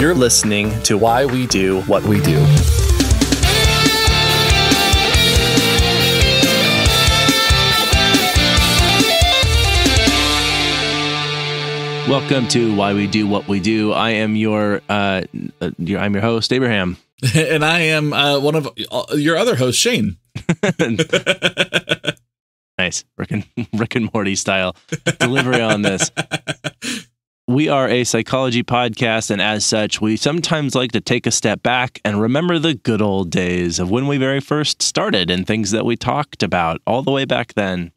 You're listening to Why We Do What We Do. Welcome to Why We Do What We Do. I am your host, Abraham. And I am one of your other hosts, Shane. Nice. Rick and Morty style delivery on this. We are a psychology podcast, and as such, we sometimes like to take a step back and remember the good old days of when we very first started and things that we talked about all the way back then.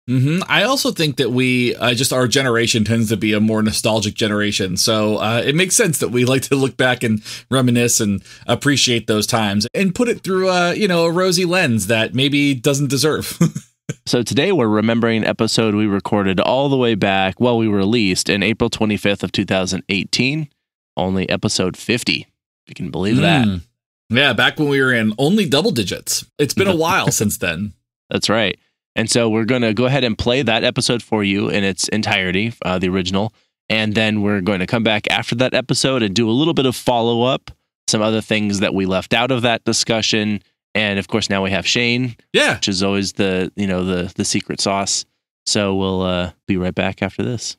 Mm-hmm. I also think that we our generation tends to be a more nostalgic generation. So it makes sense that we like to look back and reminisce and appreciate those times and put it through a rosy lens that maybe doesn't deserve. So today we're remembering an episode we recorded all the way back, we released in April 25th of 2018, only episode 50. If you can believe that. Yeah, back when we were in only double digits. It's been a while since then. That's right. And so we're going to go ahead and play that episode for you in its entirety, the original. And then we're going to come back after that episode and do a little bit of follow-up, some other things that we left out of that discussion. And of course, now we have Shane, which is always the secret sauce. So we'll be right back after this.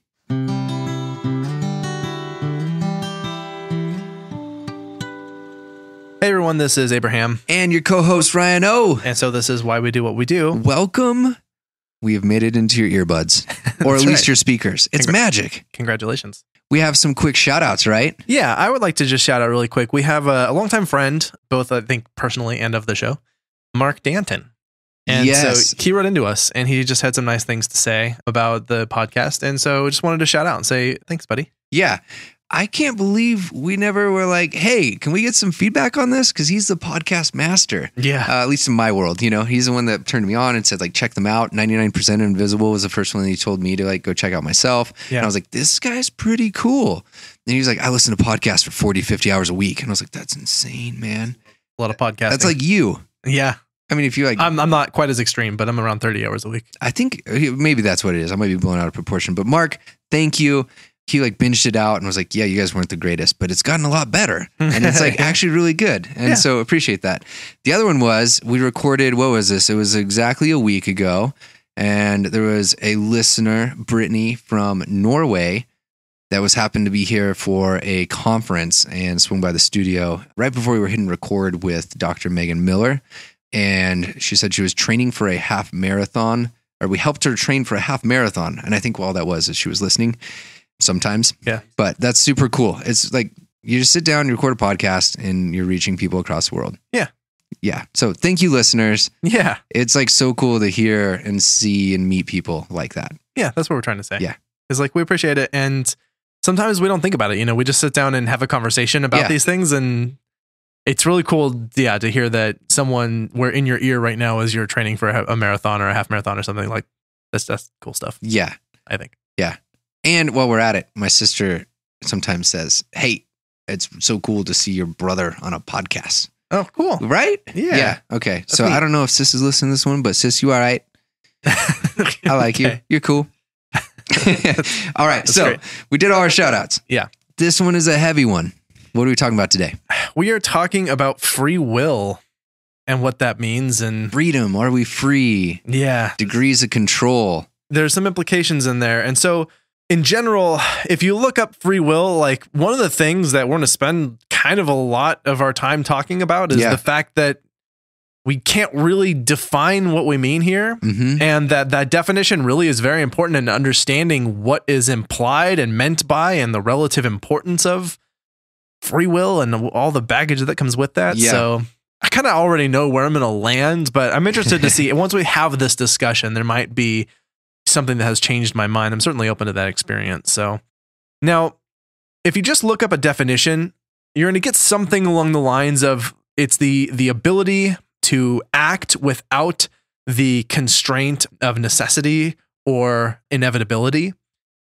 Hey everyone, this is Abraham. And your co-host, Ryan O. And so this is Why We Do What We Do. Welcome. We have made it into your earbuds, or at least your speakers. It's magic. Congratulations. We have some quick shout outs, right? Yeah, I would like to just shout out really quick. We have a longtime friend, both I think personally and of the show, Mark Danton. And so he wrote into us and he just had some nice things to say about the podcast. And so I just wanted to shout out and say, thanks, buddy. Yeah. I can't believe we never were like, hey, can we get some feedback on this? Because he's the podcast master. Yeah. At least in my world, he's the one that turned me on and said, check them out. 99% Invisible was the first one that he told me to go check out myself. Yeah. And I was like, this guy's pretty cool. And he was like, I listen to podcasts for 40, 50 hours a week. And I was like, that's insane, man. A lot of podcasting. That's like you. Yeah. I mean, if you I'm not quite as extreme, but I'm around 30 hours a week. I think maybe that's what it is. I might be blown out of proportion. But Mark, thank you. He binged it out and was like, yeah, you guys weren't the greatest, but it's gotten a lot better. And it's actually really good. And so appreciate that. The other one was we recorded, what was this? It was exactly a week ago. And there was a listener, Brittany from Norway, that happened to be here for a conference and swung by the studio right before we were hitting record with Dr. Megan Miller. And she said she was training for a half marathon, or we helped her train for a half marathon. And I think all that was is she was listening. Sometimes. Yeah. But that's super cool. It's like you just sit down, you record a podcast, and you're reaching people across the world. Yeah. Yeah. So thank you, listeners. Yeah. It's so cool to hear and see and meet people like that. Yeah. That's what we're trying to say. Yeah. It's we appreciate it. And sometimes we don't think about it. We just sit down and have a conversation about these things. And it's really cool. Yeah. To hear that we're in your ear right now as you're training for a marathon or a half marathon or something that's cool stuff. Yeah. I think. Yeah. And while we're at it, my sister sometimes says, hey, it's so cool to see your brother on a podcast. Oh, cool. Right? Yeah. Yeah. Okay. That's so neat. I don't know if sis is listening to this one, but sis, you all right? I like you. You're cool. All right. That's great. We did all our shout outs. Yeah. This one is a heavy one. What are we talking about today? We are talking about free will and what that means and freedom. Are we free? Yeah. Degrees of control. There's some implications in there. And so in general, if you look up free will, one of the things that we're going to spend kind of a lot of our time talking about is the fact that we can't really define what we mean here. Mm-hmm. And that definition really is very important in understanding what is implied and meant by and the relative importance of free will and all the baggage that comes with that. Yeah. So I kind of already know where I'm going to land, but I'm interested to see once we have this discussion, there might be something that has changed my mind. I'm certainly open to that experience. So now, if you just look up a definition, you're going to get something along the lines of it's the ability to act without the constraint of necessity or inevitability.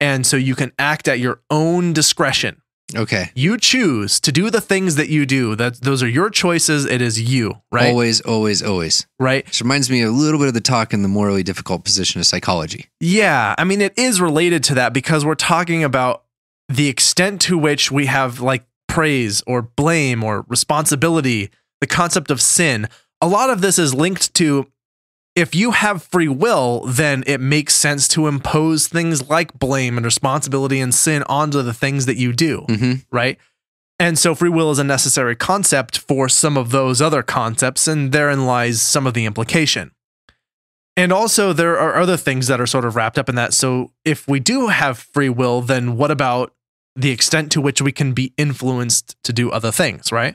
And so you can act at your own discretion. Okay. You choose to do the things that you do. Those are your choices. It is you, right? Always, always, always. Right. Which reminds me a little bit of the talk in the morally difficult position of psychology. Yeah. I mean, it is related to that because we're talking about the extent to which we have like praise or blame or responsibility, the concept of sin. A lot of this is linked to, if you have free will, then it makes sense to impose things like blame and responsibility and sin onto the things that you do, right? And so free will is a necessary concept for some of those other concepts, and therein lies some of the implication. And also there are other things that are sort of wrapped up in that. So if we do have free will, then what about the extent to which we can be influenced to do other things, right?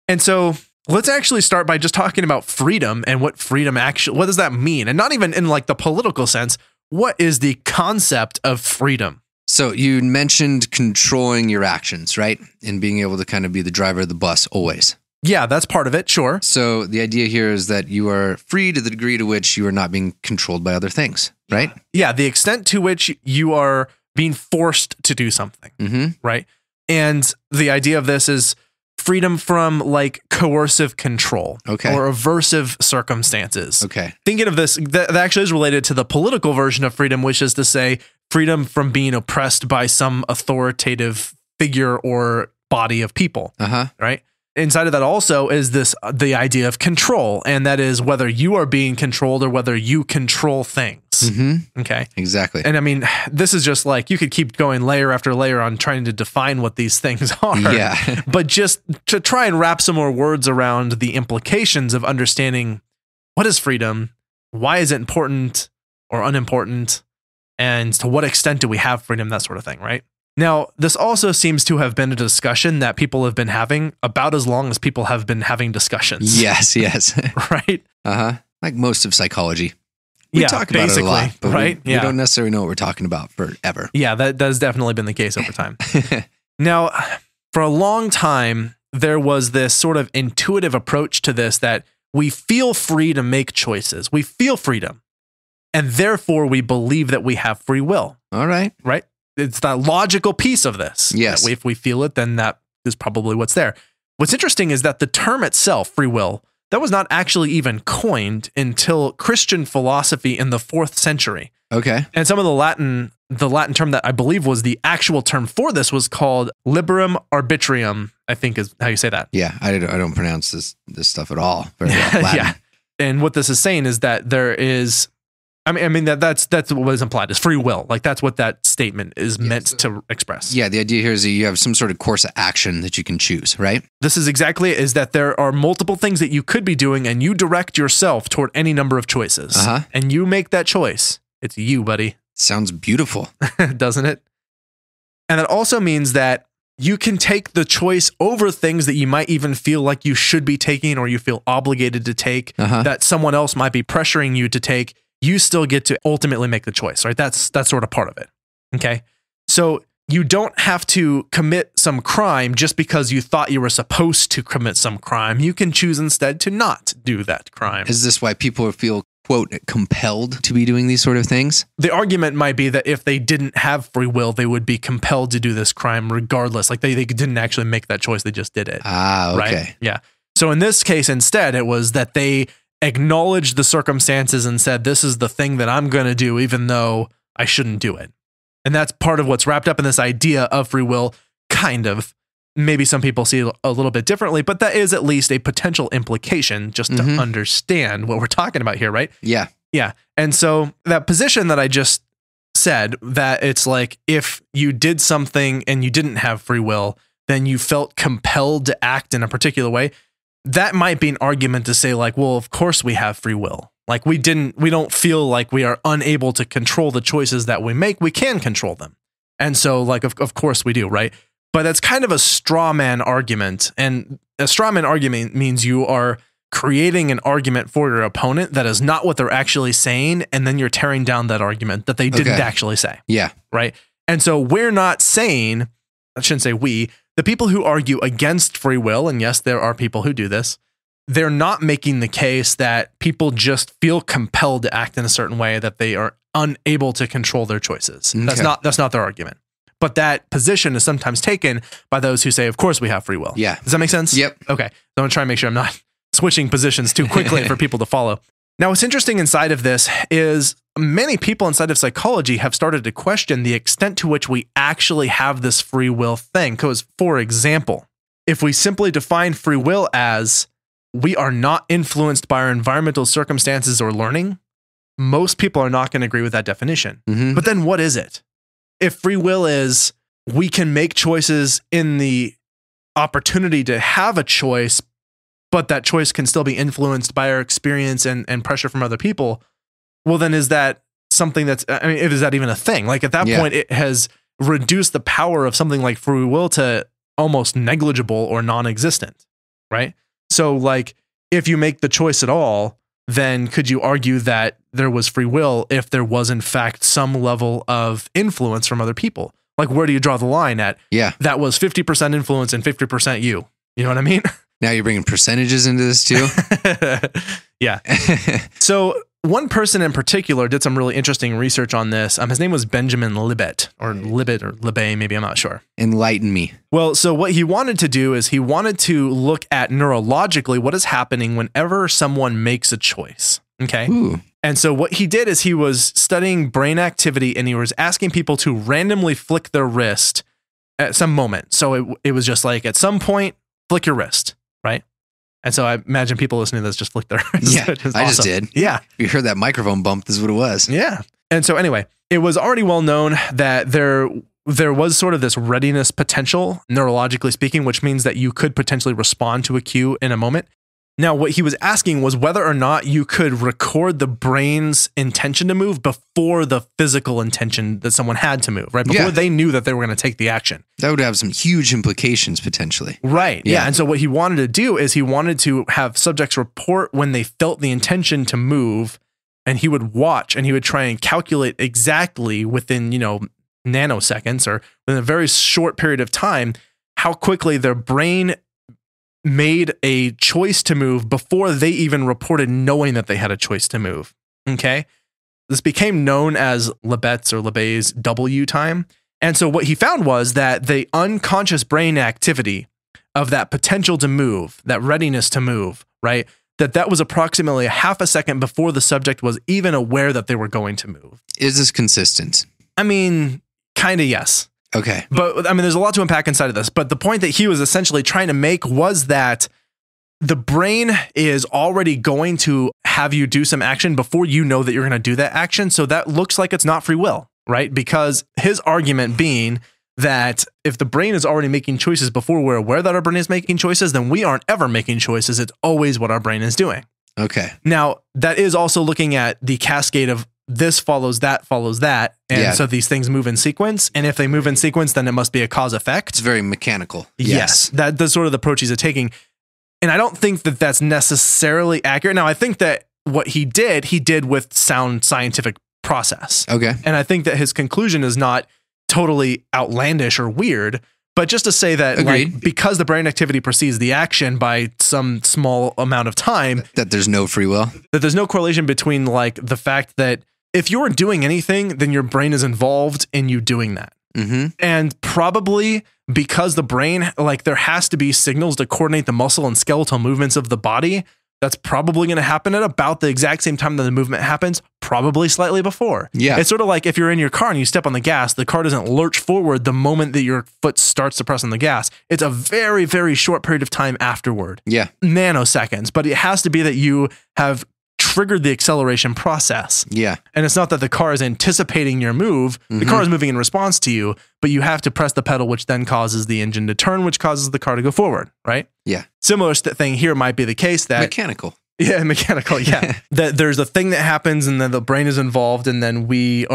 And so let's actually start by just talking about freedom and what freedom actually, what does that mean? And not even in like the political sense, what is the concept of freedom? So you mentioned controlling your actions, right? And being able to kind of be the driver of the bus always. Yeah, that's part of it, sure. So the idea here is that you are free to the degree to which you are not being controlled by other things, right? Yeah, the extent to which you are being forced to do something, right? And the idea of this is freedom from like coercive control or aversive circumstances. Okay. Thinking of this, that actually is related to the political version of freedom, which is to say freedom from being oppressed by some authoritative figure or body of people, right? Inside of that also is the idea of control, and that is whether you are being controlled or whether you control things. Okay. Exactly. And I mean, this is just like, you could keep going layer after layer on trying to define what these things are. Yeah. But just to try and wrap some more words around the implications of understanding what is freedom, why is it important or unimportant, and to what extent do we have freedom, that sort of thing, right? Now, this also seems to have been a discussion that people have been having about as long as people have been having discussions. Yes. Right? Like most of psychology. We talk about it a lot, but right? we don't necessarily know what we're talking about forever. Yeah, that has definitely been the case over time. Now, for a long time, there was this sort of intuitive approach to this that we feel free to make choices. We feel freedom. And therefore, we believe that we have free will. All right. Right? It's that logical piece of this. Yes. If we feel it, then that is probably what's there. What's interesting is that the term itself, free will, that was not actually even coined until Christian philosophy in the 4th century. Okay. And some of the Latin term that I believe was the actual term for this was called liberum arbitrium, I think is how you say that. Yeah, I don't pronounce this stuff at all very well. Latin. Yeah. And what this is saying is that there is, I mean that's what was implied is free will. Like that's what that statement is meant to express. Yeah, the idea here is that you have some sort of course of action that you can choose, right? This is exactly it, is that there are multiple things that you could be doing and you direct yourself toward any number of choices. And you make that choice. It's you, buddy. Sounds beautiful. Doesn't it? And that also means that you can take the choice over things that you might even feel like you should be taking or you feel obligated to take, that someone else might be pressuring you to take. You still get to ultimately make the choice, right? That's sort of part of it. Okay. So you don't have to commit some crime just because you thought you were supposed to commit some crime. You can choose instead to not do that crime. Is this why people feel, quote, compelled to be doing these sort of things? The argument might be that if they didn't have free will, they would be compelled to do this crime regardless. Like they didn't actually make that choice. They just did it. Okay. Right? Yeah. So in this case, instead, it was that they acknowledged the circumstances and said, this is the thing that I'm going to do, even though I shouldn't do it. And that's part of what's wrapped up in this idea of free will, kind of. Maybe some people see it a little bit differently, but that is at least a potential implication just to understand what we're talking about here, right? Yeah. Yeah. And so that position that I just said, that it's like if you did something and you didn't have free will, then you felt compelled to act in a particular way. That might be an argument to say like, well, of course we have free will. Like we don't feel like we are unable to control the choices that we make. We can control them. And so like, of course we do, right? But that's kind of a straw man argument. And a straw man argument means you are creating an argument for your opponent that is not what they're actually saying. And then you're tearing down that argument that they didn't actually say. Yeah. Right. And so we're not saying, I shouldn't say we, the people who argue against free will, and yes, there are people who do this, they're not making the case that people just feel compelled to act in a certain way, that they are unable to control their choices. Okay. That's not their argument. But that position is sometimes taken by those who say, of course we have free will. Yeah. Does that make sense? Yep. Okay. So I'm going to try and make sure I'm not switching positions too quickly for people to follow. Now, what's interesting inside of this is many people inside of psychology have started to question the extent to which we actually have this free will thing. Because, for example, if we simply define free will as we are not influenced by our environmental circumstances or learning, most people are not going to agree with that definition. But then what is it? If free will is we can make choices in the opportunity to have a choice, but that choice can still be influenced by our experience and pressure from other people, well, then is that something that's, I mean, is that even a thing? Like at that point, it has reduced the power of something like free will to almost negligible or non-existent, right? So like if you make the choice at all, then could you argue that there was free will if there was in fact some level of influence from other people? Like where do you draw the line at? Yeah. That was 50% influence and 50% you. You know what I mean? Now you're bringing percentages into this too? Yeah. So one person in particular did some really interesting research on this. His name was Benjamin Libet or Libet, maybe, I'm not sure. Enlighten me. Well, so what he wanted to do is he wanted to look at neurologically what is happening whenever someone makes a choice. Okay. Ooh. And so what he did is he was studying brain activity and he was asking people to randomly flick their wrist at some moment. So it was just like at some point, flick your wrist, right? And so I imagine people listening to this just flick their wrist. Yeah, I just did. Yeah. You heard that microphone bump, this is what it was. Yeah. And so anyway, it was already well known that there was sort of this readiness potential, neurologically speaking, which means that you could potentially respond to a cue in a moment. Now, what he was asking was whether or not you could record the brain's intention to move before the physical intention that someone had to move, right? Before they knew that they were going to take the action. That would have some huge implications potentially. Right. Yeah. And so what he wanted to do is he wanted to have subjects report when they felt the intention to move, and he would watch and he would try and calculate exactly within, nanoseconds or within a very short period of time, how quickly their brain made a choice to move before they even reported knowing that they had a choice to move. Okay. This became known as Libet's or Libet's W time. And so what he found was that the unconscious brain activity of that potential to move, that readiness to move, right? That was approximately a half a second before the subject was even aware that they were going to move. Is this consistent? I mean, kind of yes. Okay. But I mean, there's a lot to unpack inside of this. But the point that he was essentially trying to make was that the brain is already going to have you do some action before you know that you're going to do that action. So that looks like it's not free will, right? Because his argument being that if the brain is already making choices before we're aware that our brain is making choices, then we aren't ever making choices. It's always what our brain is doing. Okay. Now, that is also looking at the cascade of this follows that. And so these things move in sequence. And if they move in sequence, then it must be a cause effect. It's very mechanical. Yes. That's sort of the approach he's taking. And I don't think that that's necessarily accurate. Now, I think that what he did with sound scientific process. Okay. And I think that his conclusion is not totally outlandish or weird, but just to say that like, because the brain activity precedes the action by some small amount of time, that there's no free will, that there's no correlation between like the fact that if you're doing anything, then your brain is involved in you doing that. Mm-hmm. And probably because the brain, like there has to be signals to coordinate the muscle and skeletal movements of the body. That's probably going to happen at about the exact same time that the movement happens, probably slightly before. Yeah. It's sort of like if you're in your car and you step on the gas, the car doesn't lurch forward the moment that your foot starts to press on the gas. It's a very, very short period of time afterward. Yeah. Nanoseconds. But it has to be that you have triggered the acceleration process. Yeah. And it's not that the car is anticipating your move. Mm-hmm. The car is moving in response to you, but you have to press the pedal, which then causes the engine to turn, which causes the car to go forward, right? Yeah. Similar thing here might be the case that... Mechanical. Yeah, mechanical, yeah. That there's a thing that happens and then the brain is involved and then we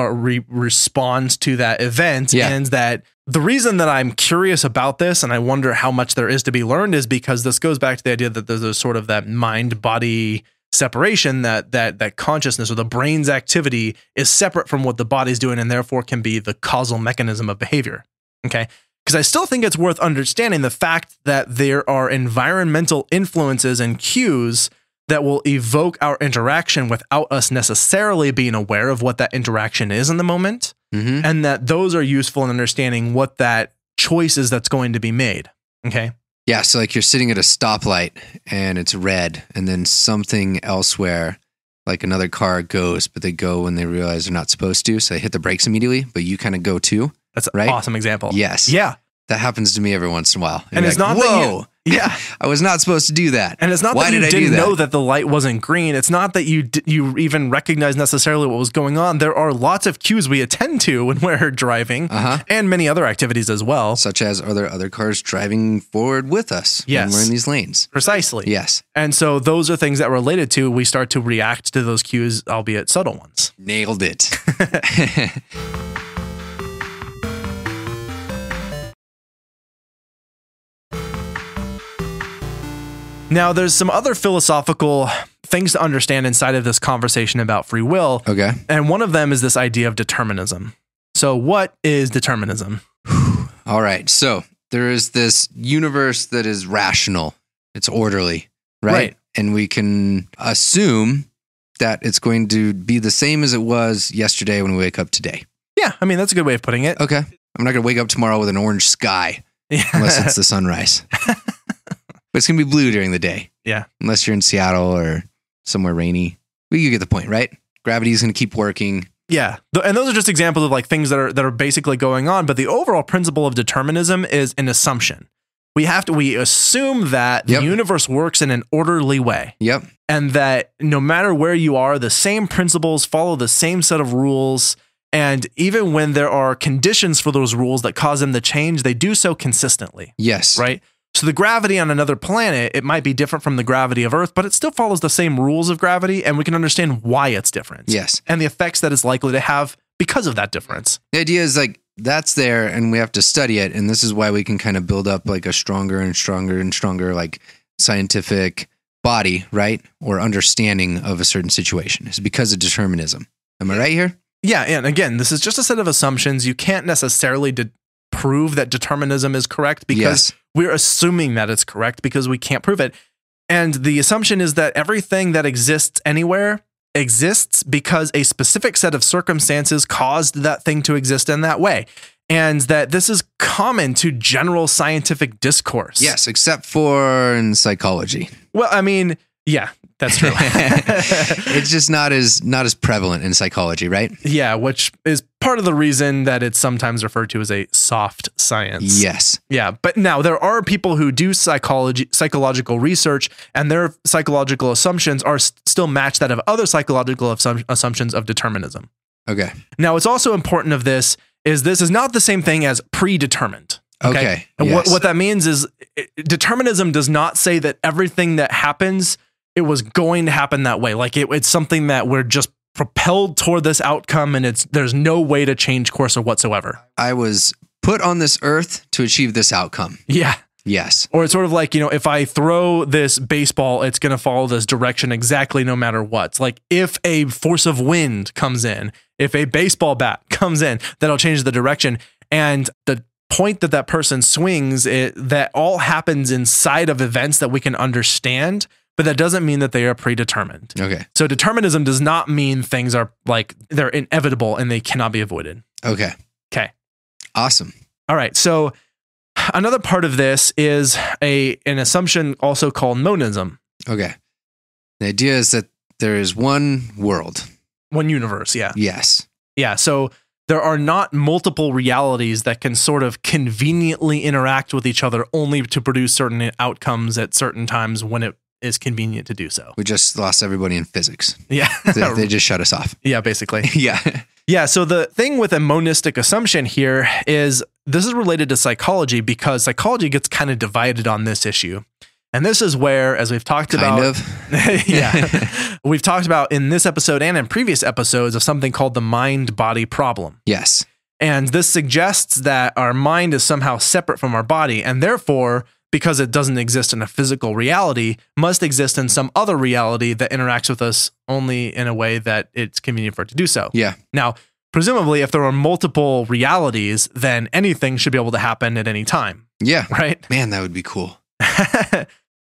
respond to that event. Yeah. And that the reason that I'm curious about this and I wonder how much there is to be learned is because this goes back to the idea that there's a sort of that mind-body separation, that consciousness or the brain's activity is separate from what the body's doing and therefore can be the causal mechanism of behavior. Okay. Because I still think it's worth understanding the fact that there are environmental influences and cues that will evoke our interaction without us necessarily being aware of what that interaction is in the moment. Mm-hmm. And that those are useful in understanding what that choice is that's going to be made. Okay. Yeah, so like you're sitting at a stoplight and it's red and then something elsewhere, like another car goes, but they go when they realize they're not supposed to. So they hit the brakes immediately, but you kind of go too. That's an right? awesome example. Yes. Yeah. That happens to me every once in a while. And it's like, not whoa. Yeah, I was not supposed to do that. And it's not Why that you did I didn't do that? know that the light wasn't green. It's not that you even recognize necessarily what was going on. There are lots of cues we attend to when we're driving, and many other activities as well. Such as, are there other cars driving forward with us when we're in these lanes? Precisely. Yes. And so those are things that related to, we start to react to those cues, albeit subtle ones. Nailed it. Now, there's some other philosophical things to understand inside of this conversation about free will. Okay. And one of them is this idea of determinism. So what is determinism? All right. So there is this universe that is rational. It's orderly, right? And we can assume that it's going to be the same as it was yesterday when we wake up today. Yeah. I mean, that's a good way of putting it. Okay. I'm not going to wake up tomorrow with an orange sky unless it's the sunrise. But it's going to be blue during the day. Yeah. Unless you're in Seattle or somewhere rainy. Well, you get the point, right? Gravity is going to keep working. Yeah. And those are just examples of like things that are basically going on. But the overall principle of determinism is an assumption. We assume that the universe works in an orderly way. Yep. And that no matter where you are, the same principles follow the same set of rules. And even when there are conditions for those rules that cause them to change, they do so consistently. Yes. Right? So the gravity on another planet, it might be different from the gravity of Earth, but it still follows the same rules of gravity, and we can understand why it's different. Yes. And the effects that it's likely to have because of that difference. The idea is like, that's there and we have to study it. And this is why we can kind of build up like a stronger and stronger and stronger like scientific body, right? Or understanding of a certain situation. It's because of determinism. Am I right here? Yeah. And again, this is just a set of assumptions. You can't necessarily prove that determinism is correct because we're assuming that it's correct because we can't prove it. And the assumption is that everything that exists anywhere exists because a specific set of circumstances caused that thing to exist in that way. And that this is common to general scientific discourse. Yes, except for in psychology. Well, I mean, yeah, that's true. It's just not as prevalent in psychology, right? Yeah, which is part of the reason that it's sometimes referred to as a soft science. Yes. Yeah, but now there are people who do psychological research, and their psychological assumptions are still match that of other psychological assumptions of determinism. Okay. Now, what's also important of this is not the same thing as predetermined. Okay. And yes. what that means is determinism does not say that everything that happens, it was going to happen that way. Like it's something that we're just propelled toward this outcome and there's no way to change course or whatsoever. I was put on this earth to achieve this outcome. Yeah. Yes. Or it's sort of like, if I throw this baseball, it's going to follow this direction exactly no matter what. It's like if a force of wind comes in, if a baseball bat comes in, that'll change the direction. And the point that person swings, that all happens inside of events that we can understand, but that doesn't mean that they are predetermined. Okay. So determinism does not mean things are like they're inevitable and they cannot be avoided. Okay. Okay. Awesome. All right. So another part of this is an assumption also called monism. Okay. The idea is that there is one world. One universe. Yeah. Yes. Yeah. So there are not multiple realities that can sort of conveniently interact with each other only to produce certain outcomes at certain times when it is convenient to do so. We just lost everybody in physics. Yeah. They just shut us off. Yeah, basically. Yeah. Yeah. So the thing with a monistic assumption here is this is related to psychology because psychology gets kind of divided on this issue. And this is where, as we've talked about, yeah, we've talked about in this episode and in previous episodes of something called the mind-body problem. Yes. And this suggests that our mind is somehow separate from our body, and therefore, because it doesn't exist in a physical reality, must exist in some other reality that interacts with us only in a way that it's convenient for it to do so. Yeah. Now, presumably, if there are multiple realities, then anything should be able to happen at any time. Yeah. Right? Man, that would be cool.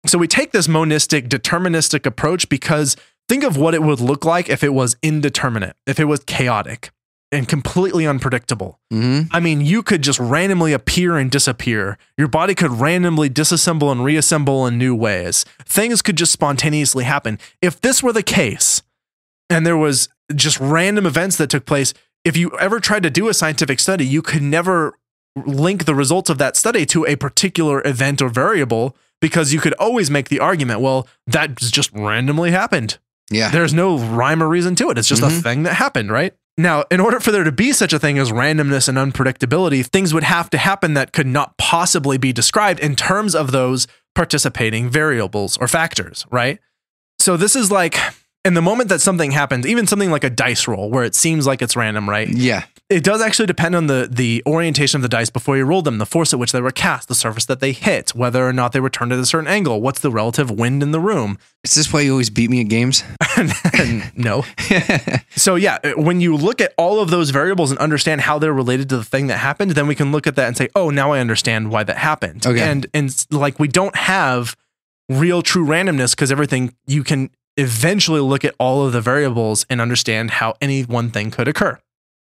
So we take this monistic, deterministic approach because think of what it would look like if it was indeterminate, if it was chaotic and completely unpredictable. Mm-hmm. I mean, you could just randomly appear and disappear. Your body could randomly disassemble and reassemble in new ways. Things could just spontaneously happen. If this were the case, and there was just random events that took place, if you ever tried to do a scientific study, you could never link the results of that study to a particular event or variable, because you could always make the argument, well, that just randomly happened. Yeah. There's no rhyme or reason to it. It's just a thing that happened, right? Now, in order for there to be such a thing as randomness and unpredictability, things would have to happen that could not possibly be described in terms of those participating variables or factors, right? So this is like, in the moment that something happens, even something like a dice roll where it seems like it's random, right? Yeah. It does actually depend on the orientation of the dice before you rolled them, the force at which they were cast, the surface that they hit, whether or not they were turned at a certain angle, what's the relative wind in the room. Is this why you always beat me at games? No. So yeah, when you look at all of those variables and understand how they're related to the thing that happened, then we can look at that and say, oh, now I understand why that happened. Okay. And like, we don't have real true randomness because everything, you can eventually look at all of the variables and understand how any one thing could occur.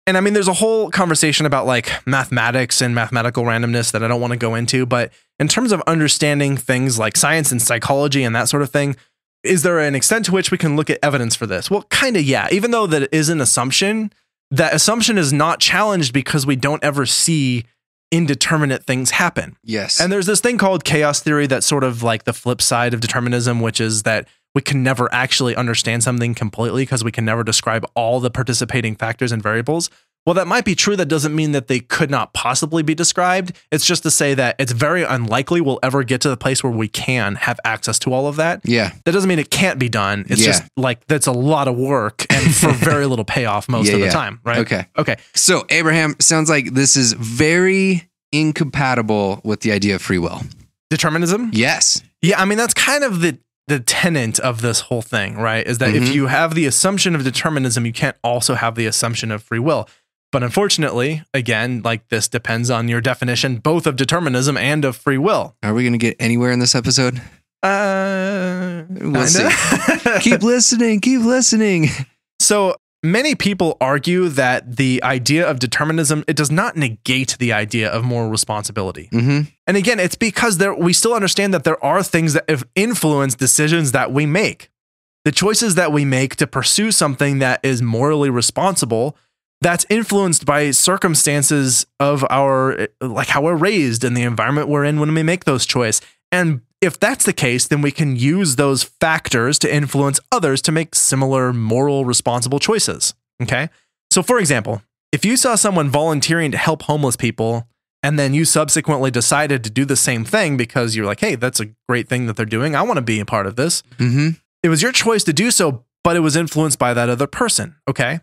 And I mean, there's a whole conversation about like mathematics and mathematical randomness that I don't want to go into, but in terms of understanding things like science and psychology and that sort of thing, is there an extent to which we can look at evidence for this? Well, kind of, yeah. Even though that is an assumption, that assumption is not challenged because we don't ever see indeterminate things happen. Yes. And there's this thing called chaos theory that's sort of like the flip side of determinism, which is that we can never actually understand something completely because we can never describe all the participating factors and variables. Well, that might be true. That doesn't mean that they could not possibly be described. It's just to say that it's very unlikely we'll ever get to the place where we can have access to all of that. Yeah. That doesn't mean it can't be done. It's just like, that's a lot of work and for very little payoff most of the time, right? Okay. So Abraham, sounds like this is very incompatible with the idea of free will. Determinism? Yes. Yeah, I mean, that's kind of the tenet of this whole thing, right? Is that if you have the assumption of determinism, you can't also have the assumption of free will. But unfortunately, again, like, this depends on your definition, both of determinism and of free will. Are we going to get anywhere in this episode? We'll see. Keep listening. So many people argue that the idea of determinism, it does not negate the idea of moral responsibility. And again, it's because we still understand that there are things that influence decisions that we make. The choices that we make to pursue something that is morally responsible, that's influenced by circumstances of our, like, how we're raised and the environment we're in when we make those choices. And if that's the case, then we can use those factors to influence others to make similar moral, responsible choices. Okay. So for example, if you saw someone volunteering to help homeless people, and then you subsequently decided to do the same thing because you're like, hey, that's a great thing that they're doing, I want to be a part of this. It was your choice to do so, but it was influenced by that other person. Okay.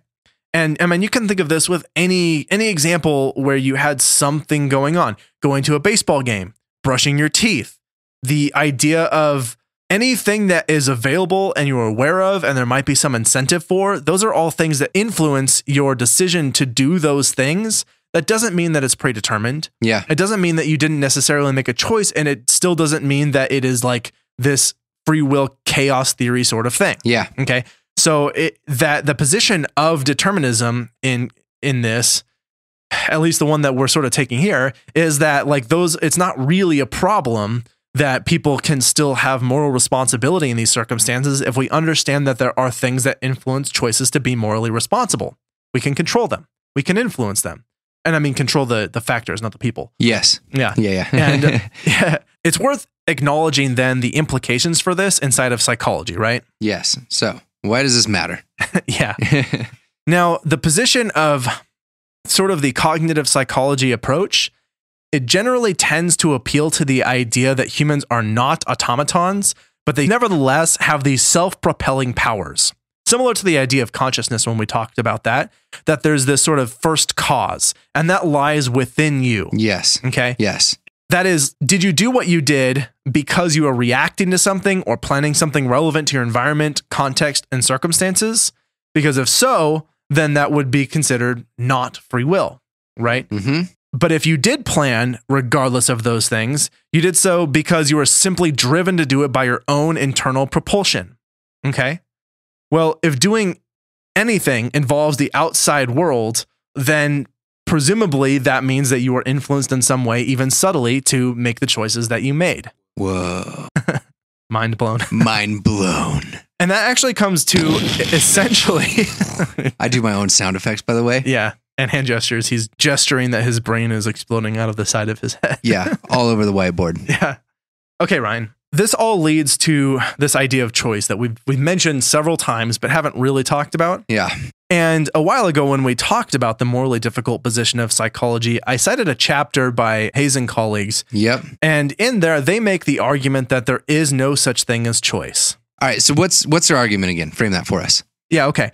And I mean, you can think of this with any example where you had something going on, going to a baseball game, brushing your teeth, the idea of anything that is available and you're aware of, and there might be some incentive for, those are all things that influence your decision to do those things. That doesn't mean that it's predetermined. Yeah. It doesn't mean that you didn't necessarily make a choice, and it still doesn't mean that it is like this free will chaos theory sort of thing. Yeah. Okay. So that the position of determinism in this, at least the one that we're sort of taking here, is that like it's not really a problem that people can still have moral responsibility in these circumstances if we understand that there are things that influence choices to be morally responsible. We can control them. We can influence them. And I mean, control the factors, not the people. Yes. Yeah. And it's worth acknowledging then the implications for this inside of psychology, right? Yes. So why does this matter? Now, the position of sort of the cognitive psychology approach, it generally tends to appeal to the idea that humans are not automatons, but they nevertheless have these self-propelling powers. Similar to the idea of consciousness when we talked about that there's this sort of first cause, and that lies within you. Yes. Okay? Yes. That is, did you do what you did because you are reacting to something or planning something relevant to your environment, context, and circumstances? Because if so, then that would be considered not free will, right? But if you did plan, regardless of those things, you did so because you were simply driven to do it by your own internal propulsion. Okay? Well, if doing anything involves the outside world, then presumably that means that you were influenced in some way, even subtly, to make the choices that you made. Whoa. Mind blown. Mind blown. And that actually comes to essentially... I do my own sound effects, by the way. Yeah. and hand gestures. He's gesturing that his brain is exploding out of the side of his head. Yeah, all over the whiteboard. Yeah. Okay, Ryan. This all leads to this idea of choice that we've mentioned several times, but haven't really talked about. Yeah. And a while ago, when we talked about the morally difficult position of psychology, I cited a chapter by Hayes and colleagues. Yep. And in there, they make the argument that there is no such thing as choice. All right. So what's their argument again? Frame that for us. Yeah. Okay.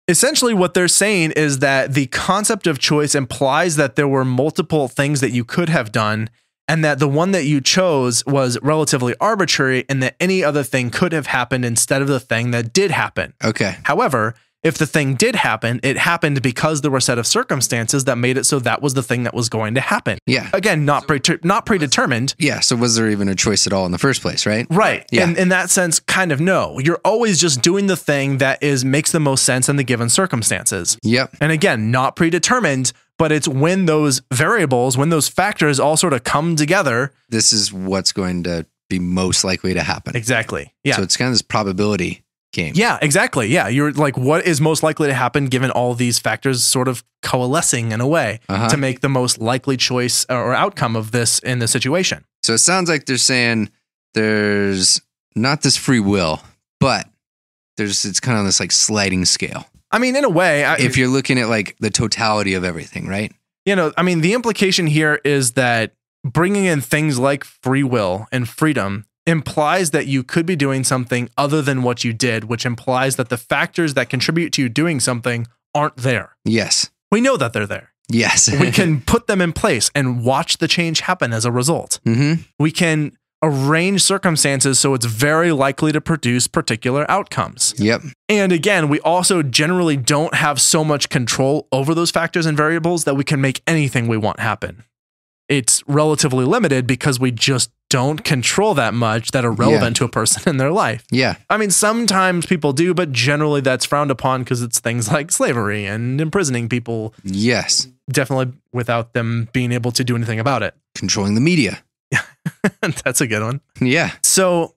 Essentially, what they're saying is that the concept of choice implies that there were multiple things that you could have done, and that the one that you chose was relatively arbitrary, and that any other thing could have happened instead of the thing that did happen. Okay. However, if the thing did happen, it happened because there were a set of circumstances that made it so that was the thing that was going to happen. Yeah. Again, not predetermined. Yeah. So was there even a choice at all in the first place, right? Right. Yeah. And in that sense, kind of no. You're always just doing the thing that makes the most sense in the given circumstances. Yep. And again, not predetermined, but it's when those variables, when those factors all sort of come together. This is what's going to be most likely to happen. Exactly. Yeah. So it's kind of this probability game. Yeah, exactly. Yeah. You're like, what is most likely to happen given all these factors sort of coalescing in a way to make the most likely choice or outcome of this in the situation? So it sounds like they're saying there's not this free will, but it's kind of on this like sliding scale. I mean, in a way, if you're looking at like the totality of everything, right? You know, I mean, the implication here is that bringing in things like free will and freedom implies that you could be doing something other than what you did, which implies that the factors that contribute to you doing something aren't there. Yes. We know that they're there. Yes. We can put them in place and watch the change happen as a result. Mm-hmm. We can arrange circumstances so it's very likely to produce particular outcomes. Yep. And again, we also generally don't have so much control over those factors and variables that we can make anything we want happen. It's relatively limited because we just don't control that much that are relevant to a person in their life. Yeah. I mean, sometimes people do, but generally that's frowned upon because it's things like slavery and imprisoning people. Yes. Definitely without them being able to do anything about it. Controlling the media. That's a good one. Yeah. So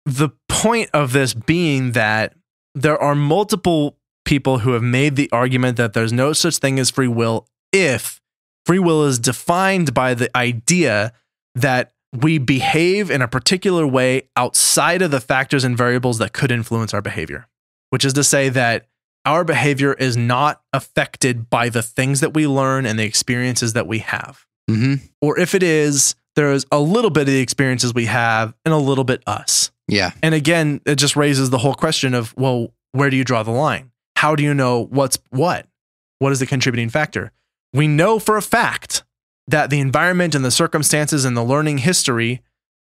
the point of this being that there are multiple people who have made the argument that there's no such thing as free will if free will is defined by the idea that we behave in a particular way outside of the factors and variables that could influence our behavior, which is to say that our behavior is not affected by the things that we learn and the experiences that we have. Mm-hmm. Or if it is, there's a little bit of the experiences we have and a little bit us. Yeah. And again, it just raises the whole question of, well, where do you draw the line? How do you know what's what? What is the contributing factor? We know for a fact that the environment and the circumstances and the learning history,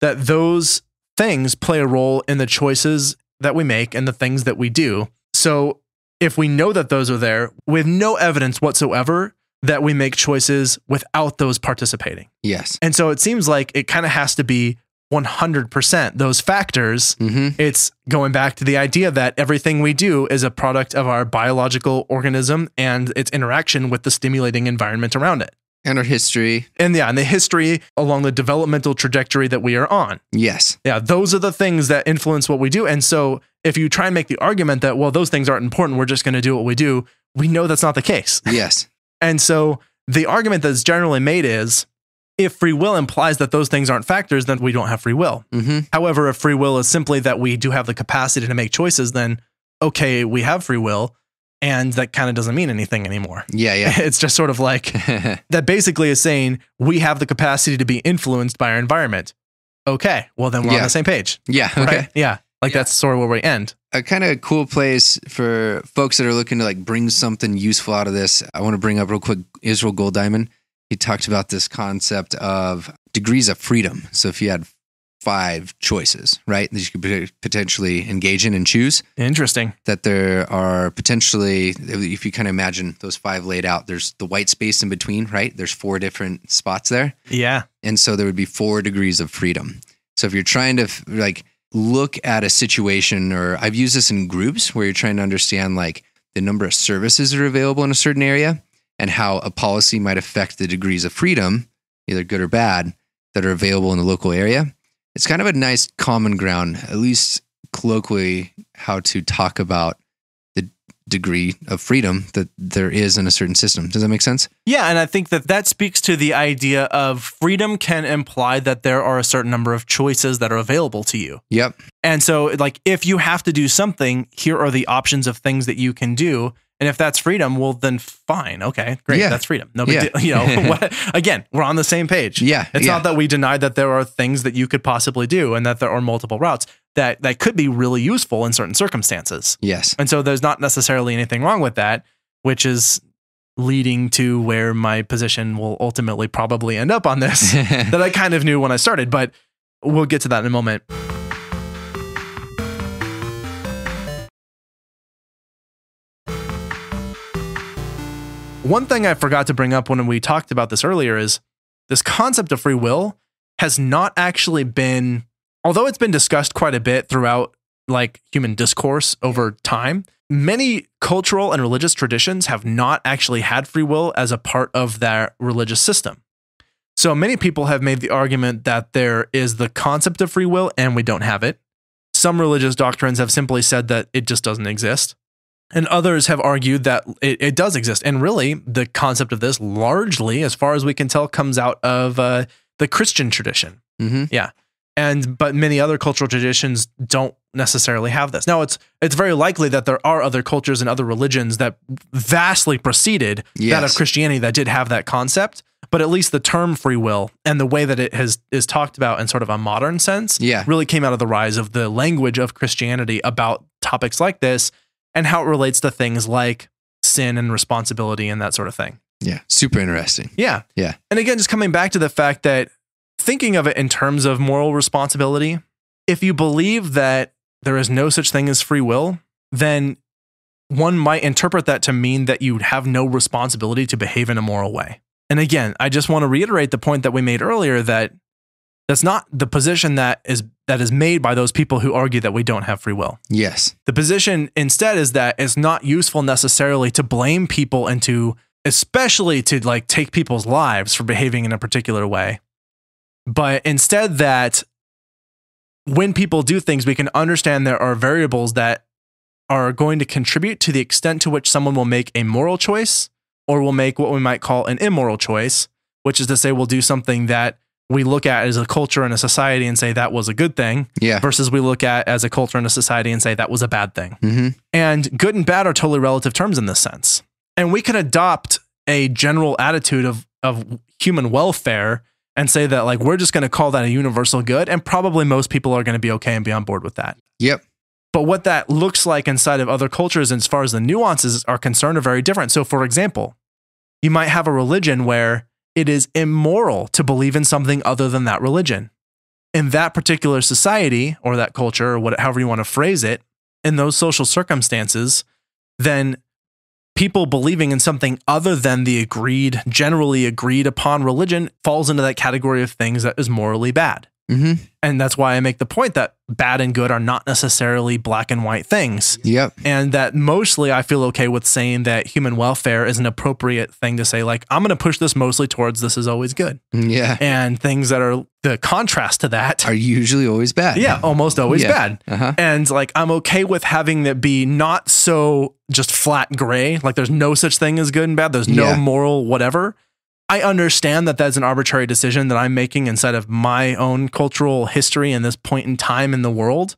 that those things play a role in the choices that we make and the things that we do. So if we know that those are there with no evidence whatsoever that we make choices without those participating. Yes. And so it seems like it kind of has to be 100% those factors. Mm-hmm. It's going back to the idea that everything we do is a product of our biological organism and its interaction with the stimulating environment around it. And our history. And yeah, and the history along the developmental trajectory that we are on. Yes. Yeah, those are the things that influence what we do. And so if you try and make the argument that, well, those things aren't important, we're just going to do what we do, we know that's not the case. Yes. And so the argument that's generally made is, if free will implies that those things aren't factors, then we don't have free will. Mm-hmm. However, if free will is simply that we do have the capacity to make choices, then okay, we have free will. And that kind of doesn't mean anything anymore. Yeah, yeah. It's just sort of like, that basically is saying we have the capacity to be influenced by our environment. Okay, well then we're on the same page. Yeah, okay. Right? Yeah, like that's sort of where we end. A kind of cool place for folks that are looking to like bring something useful out of this. I want to bring up real quick Israel Golddiamond. He talked about this concept of degrees of freedom. So if you had 5 choices, right, that you could potentially engage in and choose. Interesting. That there are potentially, if you kind of imagine those 5 laid out, there's the white space in between, right? There's 4 different spots there. Yeah. And so there would be 4 degrees of freedom. So if you're trying to like look at a situation, or I've used this in groups where you're trying to understand like the number of services that are available in a certain area and how a policy might affect the degrees of freedom, either good or bad, that are available in the local area. It's kind of a nice common ground, at least colloquially, how to talk about degree of freedom that there is in a certain system. Does that make sense? Yeah, and I think that speaks to the idea of freedom can imply that there are a certain number of choices that are available to you. Yep. And so, like, if you have to do something, here are the options of things that you can do. And if that's freedom, well, then fine. Okay, great. Yeah. That's freedom. No big deal. You know, again, we're on the same page. Yeah. It's not that we deny that there are things that you could possibly do and that there are multiple routes that could be really useful in certain circumstances. Yes. And so there's not necessarily anything wrong with that, which is leading to where my position will ultimately probably end up on this that I kind of knew when I started, but we'll get to that in a moment. One thing I forgot to bring up when we talked about this earlier is this concept of free will has not actually been, although it's been discussed quite a bit throughout like human discourse over time, many cultural and religious traditions have not actually had free will as a part of their religious system. So many people have made the argument that there is the concept of free will and we don't have it. Some religious doctrines have simply said that it just doesn't exist. And others have argued that it does exist. And really, the concept of this largely, as far as we can tell, comes out of the Christian tradition. Mm-hmm. Yeah. But many other cultural traditions don't necessarily have this. Now, it's very likely that there are other cultures and other religions that vastly preceded that of Christianity that did have that concept. But at least the term free will and the way that it is talked about in sort of a modern sense really came out of the rise of the language of Christianity about topics like this and how it relates to things like sin and responsibility and that sort of thing. Yeah. Super interesting. Yeah. Yeah. And again, just coming back to the fact that thinking of it in terms of moral responsibility, if you believe that there is no such thing as free will, then one might interpret that to mean that you have no responsibility to behave in a moral way. And again, I just want to reiterate the point that we made earlier that that's not the position that is made by those people who argue that we don't have free will. Yes. The position instead is that it's not useful necessarily to blame people and to, especially to like take people's lives for behaving in a particular way. But instead that when people do things, we can understand there are variables that are going to contribute to the extent to which someone will make a moral choice or will make what we might call an immoral choice, which is to say we'll do something that we look at as a culture and a society and say that was a good thing versus we look at as a culture and a society and say that was a bad thing. Mm-hmm. And good and bad are totally relative terms in this sense. And we can adopt a general attitude of human welfare and say that like, we're just going to call that a universal good. And probably most people are going to be okay and be on board with that. Yep. But what that looks like inside of other cultures, as far as the nuances are concerned, are very different. So for example, you might have a religion where it is immoral to believe in something other than that religion. In that particular society or that culture or however you want to phrase it, in those social circumstances, then people believing in something other than the generally agreed upon religion falls into that category of things that is morally bad. Mm-hmm. And that's why I make the point that bad and good are not necessarily black and white things. Yep. And that mostly I feel okay with saying that human welfare is an appropriate thing to say, like, I'm going to push this mostly towards this is always good. Yeah. And things that are the contrast to that are usually always bad. Yeah, almost always bad. Uh-huh. And like, I'm okay with having that be not so just flat gray, like there's no such thing as good and bad. There's no moral whatever. I understand that that's an arbitrary decision that I'm making inside of my own cultural history and this point in time in the world.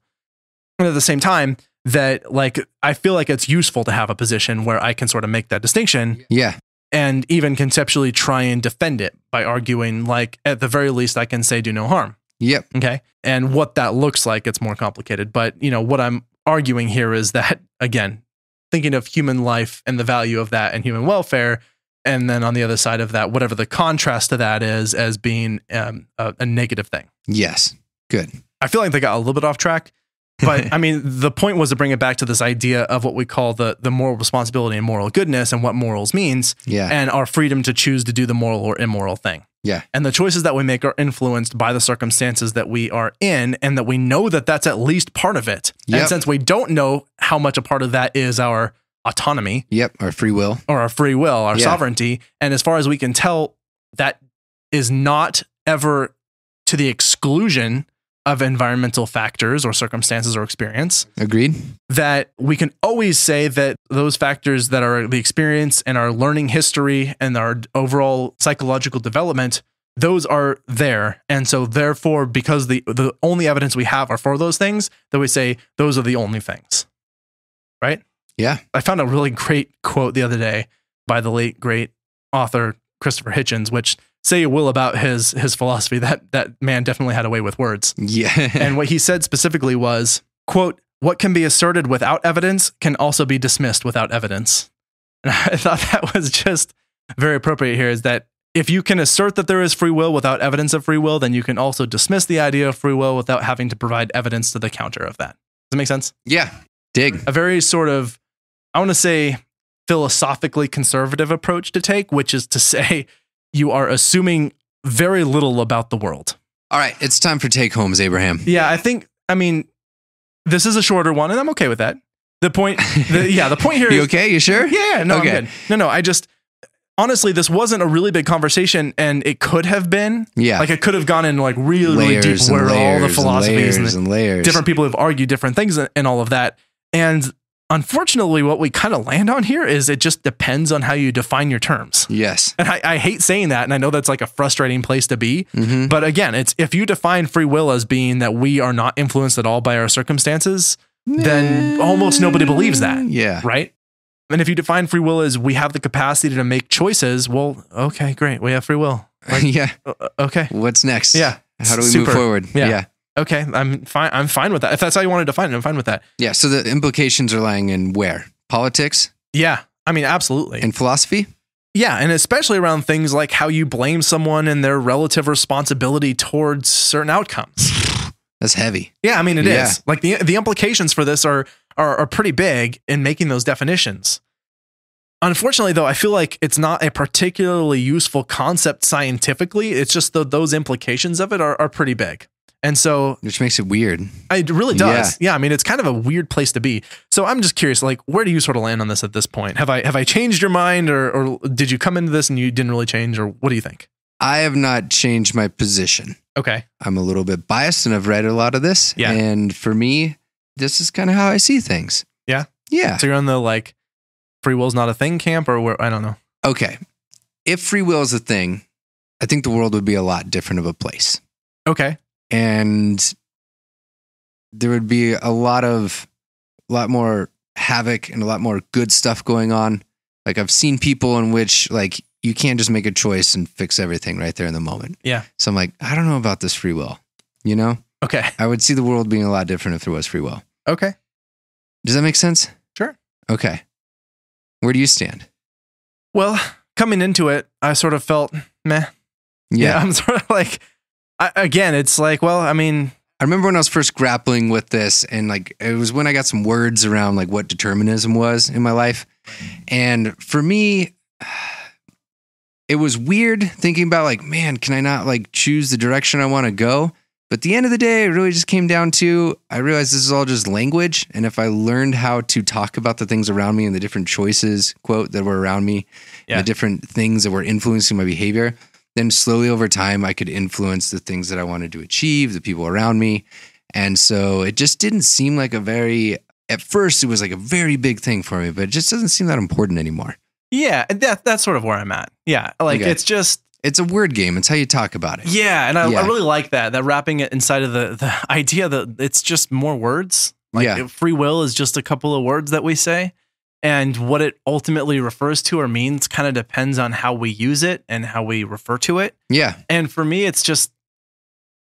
And at the same time, that like, I feel like it's useful to have a position where I can sort of make that distinction. Yeah. And even conceptually try and defend it by arguing, like, at the very least, I can say do no harm. Yep. Okay. And what that looks like, it's more complicated. But, you know, what I'm arguing here is that, again, thinking of human life and the value of that and human welfare, and then on the other side of that, whatever the contrast to that is as being a negative thing. Yes. Good. I feel like they got a little bit off track, but I mean, the point was to bring it back to this idea of what we call the moral responsibility and moral goodness and what morals means and our freedom to choose to do the moral or immoral thing. Yeah. And the choices that we make are influenced by the circumstances that we are in and that we know that that's at least part of it. Yep. And since we don't know how much a part of that is our autonomy. Yep. Our free will. Or our free will, our sovereignty. And as far as we can tell, that is not ever to the exclusion of environmental factors or circumstances or experience. Agreed. That we can always say that those factors that are the experience and our learning history and our overall psychological development, those are there. And so therefore, because the only evidence we have are for those things, that we say those are the only things. Right? Yeah. I found a really great quote the other day by the late, great author Christopher Hitchens, which say you will about his philosophy, that man definitely had a way with words. Yeah. And what he said specifically was, quote, "What can be asserted without evidence can also be dismissed without evidence." And I thought that was just very appropriate here, is that if you can assert that there is free will without evidence of free will, then you can also dismiss the idea of free will without having to provide evidence to the counter of that. Does that make sense? Yeah. Dig. A very sort of, I want to say, philosophically conservative approach to take, which is to say you are assuming very little about the world. All right. It's time for take homes, Abraham. Yeah, I mean, this is a shorter one and I'm okay with that. The point here You is, okay? You sure? Yeah, no, okay. I'm good. No, I just, honestly, this wasn't a really big conversation and it could have been. Yeah. Like it could have gone in like really deep where all the philosophies and layers. Different people have argued different things and all of that. And unfortunately, what we kind of land on here is it just depends on how you define your terms. Yes. And I hate saying that. And I know that's like a frustrating place to be. Mm-hmm. But again, it's if you define free will as being that we are not influenced at all by our circumstances, then almost nobody believes that. Yeah. Right? And if you define free will as we have the capacity to make choices, well, okay, great. We have free will. Like, yeah. Okay. What's next? Yeah. How do we move forward? Yeah. Okay. I'm fine with that. If that's how you want to define it, I'm fine with that. Yeah. So the implications are lying in where? Politics? Yeah. I mean, absolutely. And philosophy? Yeah. And especially around things like how you blame someone and their relative responsibility towards certain outcomes. That's heavy. Yeah. I mean, it is. Like the implications for this are pretty big in making those definitions. Unfortunately, though, I feel like it's not a particularly useful concept scientifically. It's just those implications of it are pretty big. And so, which makes it weird. It really does. Yeah. I mean, it's kind of a weird place to be. So I'm just curious, like, where do you sort of land on this at this point? Have I changed your mind or did you come into this and you didn't really change, or what do you think? I have not changed my position. Okay. I'm a little bit biased and I've read a lot of this. Yeah. And for me, this is kind of how I see things. Yeah. Yeah. So you're on the like free will's not a thing camp, or where? I don't know. Okay. If free will is a thing, I think the world would be a lot different of a place. Okay. And there would be a lot more havoc and a lot more good stuff going on. Like I've seen people in which like you can't just make a choice and fix everything right there in the moment. Yeah. So I'm like, I don't know about this free will, you know? Okay. I would see the world being a lot different if there was free will. Okay. Does that make sense? Sure. Okay. Where do you stand? Well, coming into it, I sort of felt meh. Yeah. I'm sort of like, again, it's like, well, I mean, I remember when I was first grappling with this, and like it was when I got some words around like what determinism was in my life. And for me, it was weird thinking about like, man, can I not like choose the direction I want to go? But at the end of the day, it really just came down to, I realized this is all just language. And if I learned how to talk about the things around me and the different choices, quote, that were around me, and the different things that were influencing my behavior, then slowly over time, I could influence the things that I wanted to achieve, the people around me. And so it just didn't seem like at first it was like a very big thing for me, but it just doesn't seem that important anymore. Yeah, that's sort of where I'm at. Yeah, like it's a word game. It's how you talk about it. Yeah, and I really like that wrapping it inside of the idea that it's just more words. Like free will is just a couple of words that we say. And what it ultimately refers to or means kind of depends on how we use it and how we refer to it. Yeah. And for me, it's just,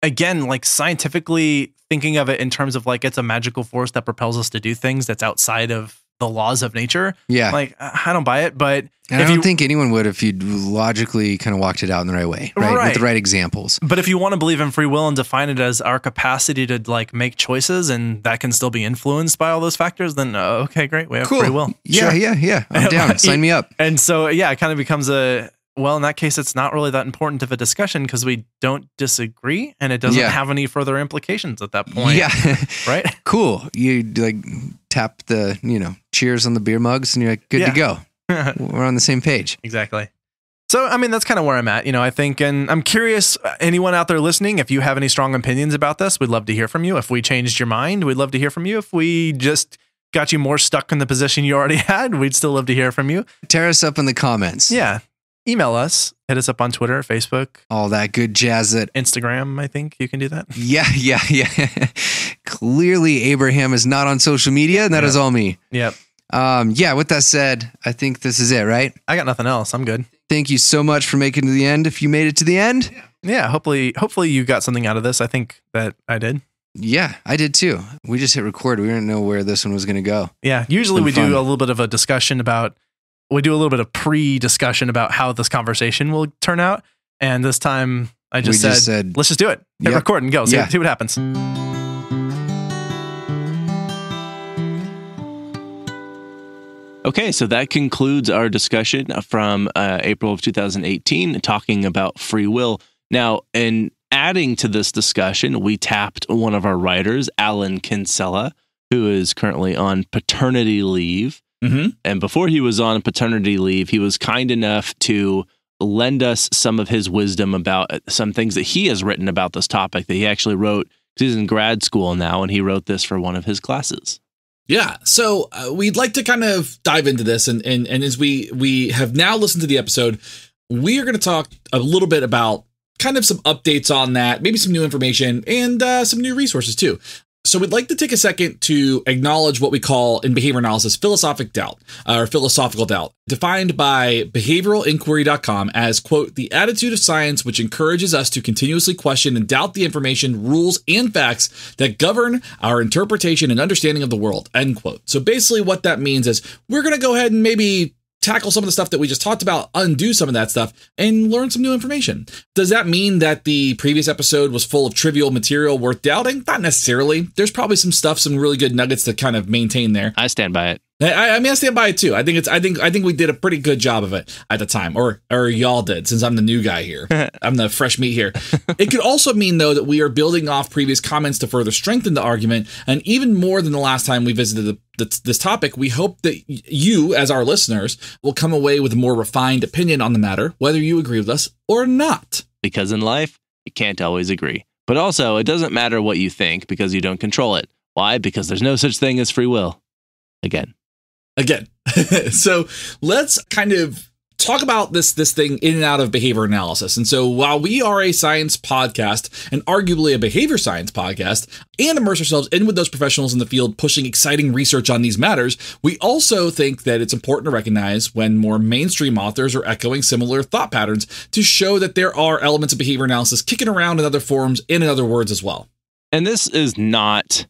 again, like scientifically thinking of it in terms of like it's a magical force that propels us to do things that's outside of the laws of nature. Yeah. Like, I don't buy it, but I don't think anyone would if you logically kind of walked it out in the right way, right? With the right examples. But if you want to believe in free will and define it as our capacity to like make choices and that can still be influenced by all those factors, then okay, great. We have free will. Yeah, sure. yeah. I'm down. Sign me up. And so, it kind of becomes well, in that case, it's not really that important of a discussion because we don't disagree and it doesn't have any further implications at that point. Yeah. Right? Cool. You like tap the, cheers on the beer mugs and you're like, good to go. We're on the same page. Exactly. So, I mean, that's kind of where I'm at, I think, and I'm curious, anyone out there listening, if you have any strong opinions about this, we'd love to hear from you. If we changed your mind, we'd love to hear from you. If we just got you more stuck in the position you already had, we'd still love to hear from you. Tear us up in the comments. Yeah. Email us. Hit us up on Twitter, Facebook. All that good jazz. Instagram, I think you can do that. Yeah. Clearly, Abraham is not on social media, and that is all me. Yep. With that said, I think this is it, right? I got nothing else. I'm good. Thank you so much for making it to the end. If you made it to the end. Yeah, hopefully you got something out of this. I think that I did. Yeah, I did too. We just hit record. We didn't know where this one was going to go. Yeah, usually we do a little bit of a discussion we do a little bit of pre-discussion about how this conversation will turn out. And this time I just said, let's just do it. Hit record and go. See what happens. Okay, so that concludes our discussion from April of 2018, talking about free will. Now, in adding to this discussion, we tapped one of our writers, Alan Kinsella, who is currently on paternity leave. Mm-hmm. And before he was on paternity leave, he was kind enough to lend us some of his wisdom about some things that he has written about this topic that he actually wrote. He's in grad school now, and he wrote this for one of his classes. Yeah, so we'd like to kind of dive into this, and as we have now listened to the episode, we are going to talk a little bit about kind of some updates on that, maybe some new information, and some new resources too. So we'd like to take a second to acknowledge what we call in behavior analysis philosophical doubt, defined by behavioralinquiry.com as, quote, the attitude of science which encourages us to continuously question and doubt the information, rules, and facts that govern our interpretation and understanding of the world, end quote. So basically what that means is we're going to go ahead and maybe tackle some of the stuff that we just talked about, undo some of that stuff, and learn some new information. Does that mean that the previous episode was full of trivial material worth doubting? Not necessarily. There's probably some really good nuggets to kind of maintain there. I stand by it. I mean, I stand by it too. I think we did a pretty good job of it at the time, or y'all did, since I'm the new guy here. I'm the fresh meat here. It could also mean, though, that we are building off previous comments to further strengthen the argument, and even more than the last time we visited this topic, we hope that you, as our listeners, will come away with a more refined opinion on the matter, whether you agree with us or not. Because in life, you can't always agree. But also, it doesn't matter what you think because you don't control it. Why? Because there's no such thing as free will. Again. So let's kind of talk about this thing in and out of behavior analysis. And so while we are a science podcast and arguably a behavior science podcast and immerse ourselves in with those professionals in the field pushing exciting research on these matters, we also think that it's important to recognize when more mainstream authors are echoing similar thought patterns to show that there are elements of behavior analysis kicking around in other forms and in other words as well. And this is not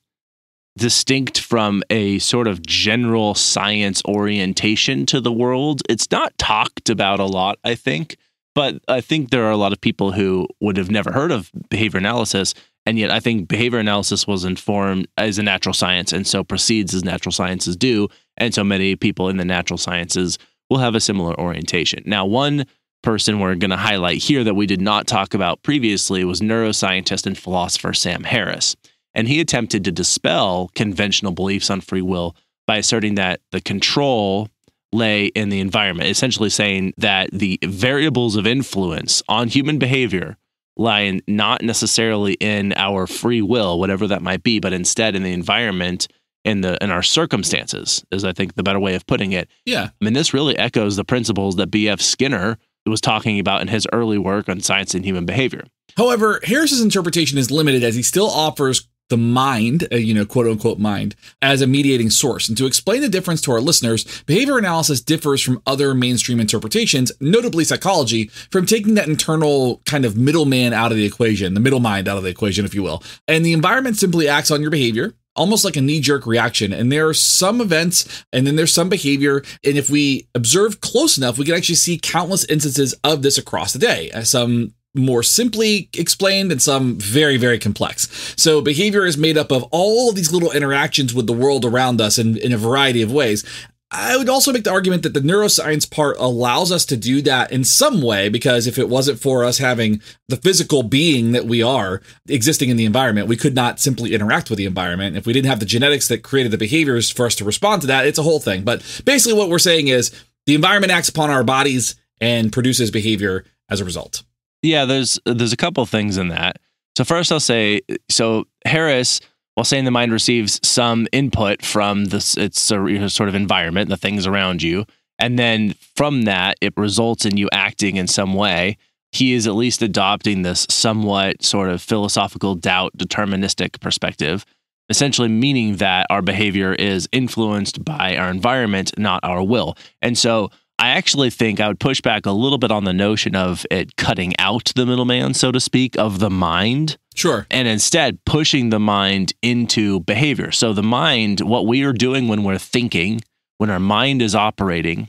distinct from a sort of general science orientation to the world. It's not talked about a lot, I think, but I think there are a lot of people who would have never heard of behavior analysis, and yet I think behavior analysis was informed as a natural science and so proceeds as natural sciences do, and so many people in the natural sciences will have a similar orientation. Now, one person we're going to highlight here that we did not talk about previously was neuroscientist and philosopher Sam Harris. And he attempted to dispel conventional beliefs on free will by asserting that the control lay in the environment, essentially saying that the variables of influence on human behavior lie not necessarily in our free will, whatever that might be, but instead in the environment, in our circumstances, is I think the better way of putting it. Yeah. I mean, this really echoes the principles that B.F. Skinner was talking about in his early work on science and human behavior. However, Harris's interpretation is limited as he still offers the mind, quote unquote mind, as a mediating source. And to explain the difference to our listeners, behavior analysis differs from other mainstream interpretations, notably psychology, from taking that internal kind of middleman out of the equation, the middle mind out of the equation, if you will. And the environment simply acts on your behavior, almost like a knee-jerk reaction. And there are some events and then there's some behavior. And if we observe close enough, we can actually see countless instances of this across the day. Some more simply explained and some very, very complex. So behavior is made up of all of these little interactions with the world around us in a variety of ways. I would also make the argument that the neuroscience part allows us to do that in some way, because if it wasn't for us having the physical being that we are existing in the environment, we could not simply interact with the environment. If we didn't have the genetics that created the behaviors for us to respond to that, it's a whole thing. But basically what we're saying is the environment acts upon our bodies, and produces behavior as a result. Yeah, there's a couple things in that. So first I'll say, so Harris, while saying the mind receives some input from its sort of environment, the things around you, and then from that, it results in you acting in some way. He is at least adopting this somewhat sort of philosophical doubt, deterministic perspective, essentially meaning that our behavior is influenced by our environment, not our will. And so I actually think I would push back a little bit on the notion of it cutting out the middleman, so to speak, of the mind. Sure. And instead pushing the mind into behavior. So the mind, what we are doing when we're thinking, when our mind is operating,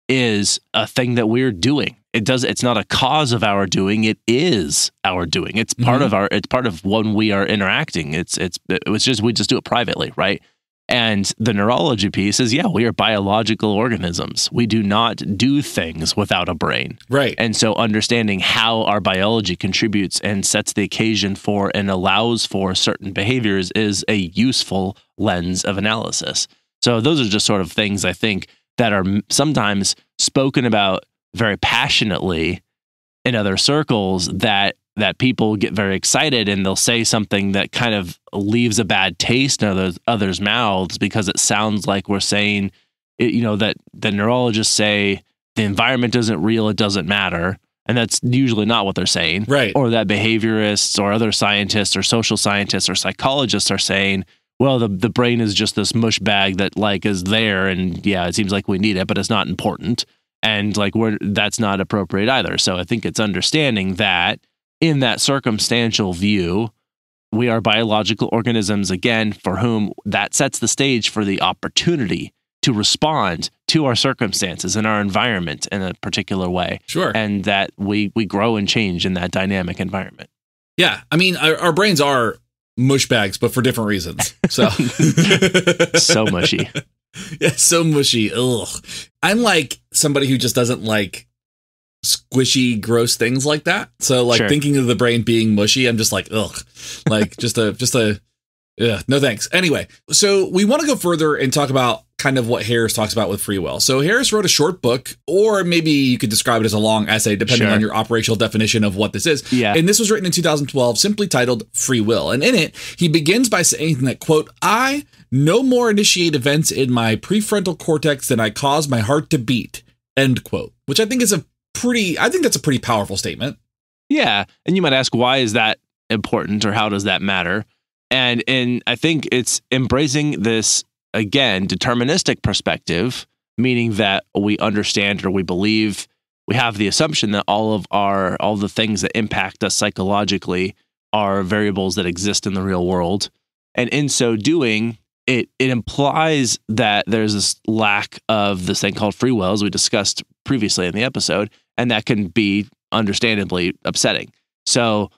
is a thing that we're doing. It's not a cause of our doing. It is our doing. It's part of it's part of when we are interacting. We just do it privately, right? And the neurology piece is, we are biological organisms. We do not do things without a brain. Right. And so understanding how our biology contributes and sets the occasion for and allows for certain behaviors is a useful lens of analysis. So those are just sort of things I think that are sometimes spoken about very passionately in other circles that people get very excited and they'll say something that kind of leaves a bad taste in others' mouths because it sounds like we're saying, that the neurologists say the environment isn't real, it doesn't matter. And that's usually not what they're saying. Right. Or that behaviorists or other scientists or social scientists or psychologists are saying, well, the brain is just this mush bag that is there. And it seems like we need it, but it's not important. And that's not appropriate either. So I think it's understanding that in that circumstantial view, we are biological organisms, again, for whom that sets the stage for the opportunity to respond to our circumstances and our environment in a particular way. Sure. And that we grow and change in that dynamic environment. Yeah. I mean, our brains are mush bags, but for different reasons. So so mushy. Yeah, so mushy. Ugh. I'm like somebody who just doesn't like squishy, gross things like that. So sure. Thinking of the brain being mushy, I'm just like, ugh, no thanks. Anyway, so we want to go further and talk about kind of what Harris talks about with free will. So Harris wrote a short book, or maybe you could describe it as a long essay, depending on your operational definition of what this is. Yeah. And this was written in 2012, simply titled Free Will. And in it, he begins by saying that, quote, I no more initiate events in my prefrontal cortex than I cause my heart to beat, end quote, which I think that's a pretty powerful statement. Yeah. And you might ask, why is that important or how does that matter? And I think it's embracing this, again, deterministic perspective, meaning that we understand or we believe, we have the assumption that all the things that impact us psychologically are variables that exist in the real world. And in so doing, it implies that there's this lack of this thing called free will, as we discussed previously in the episode, and that can be understandably upsetting. So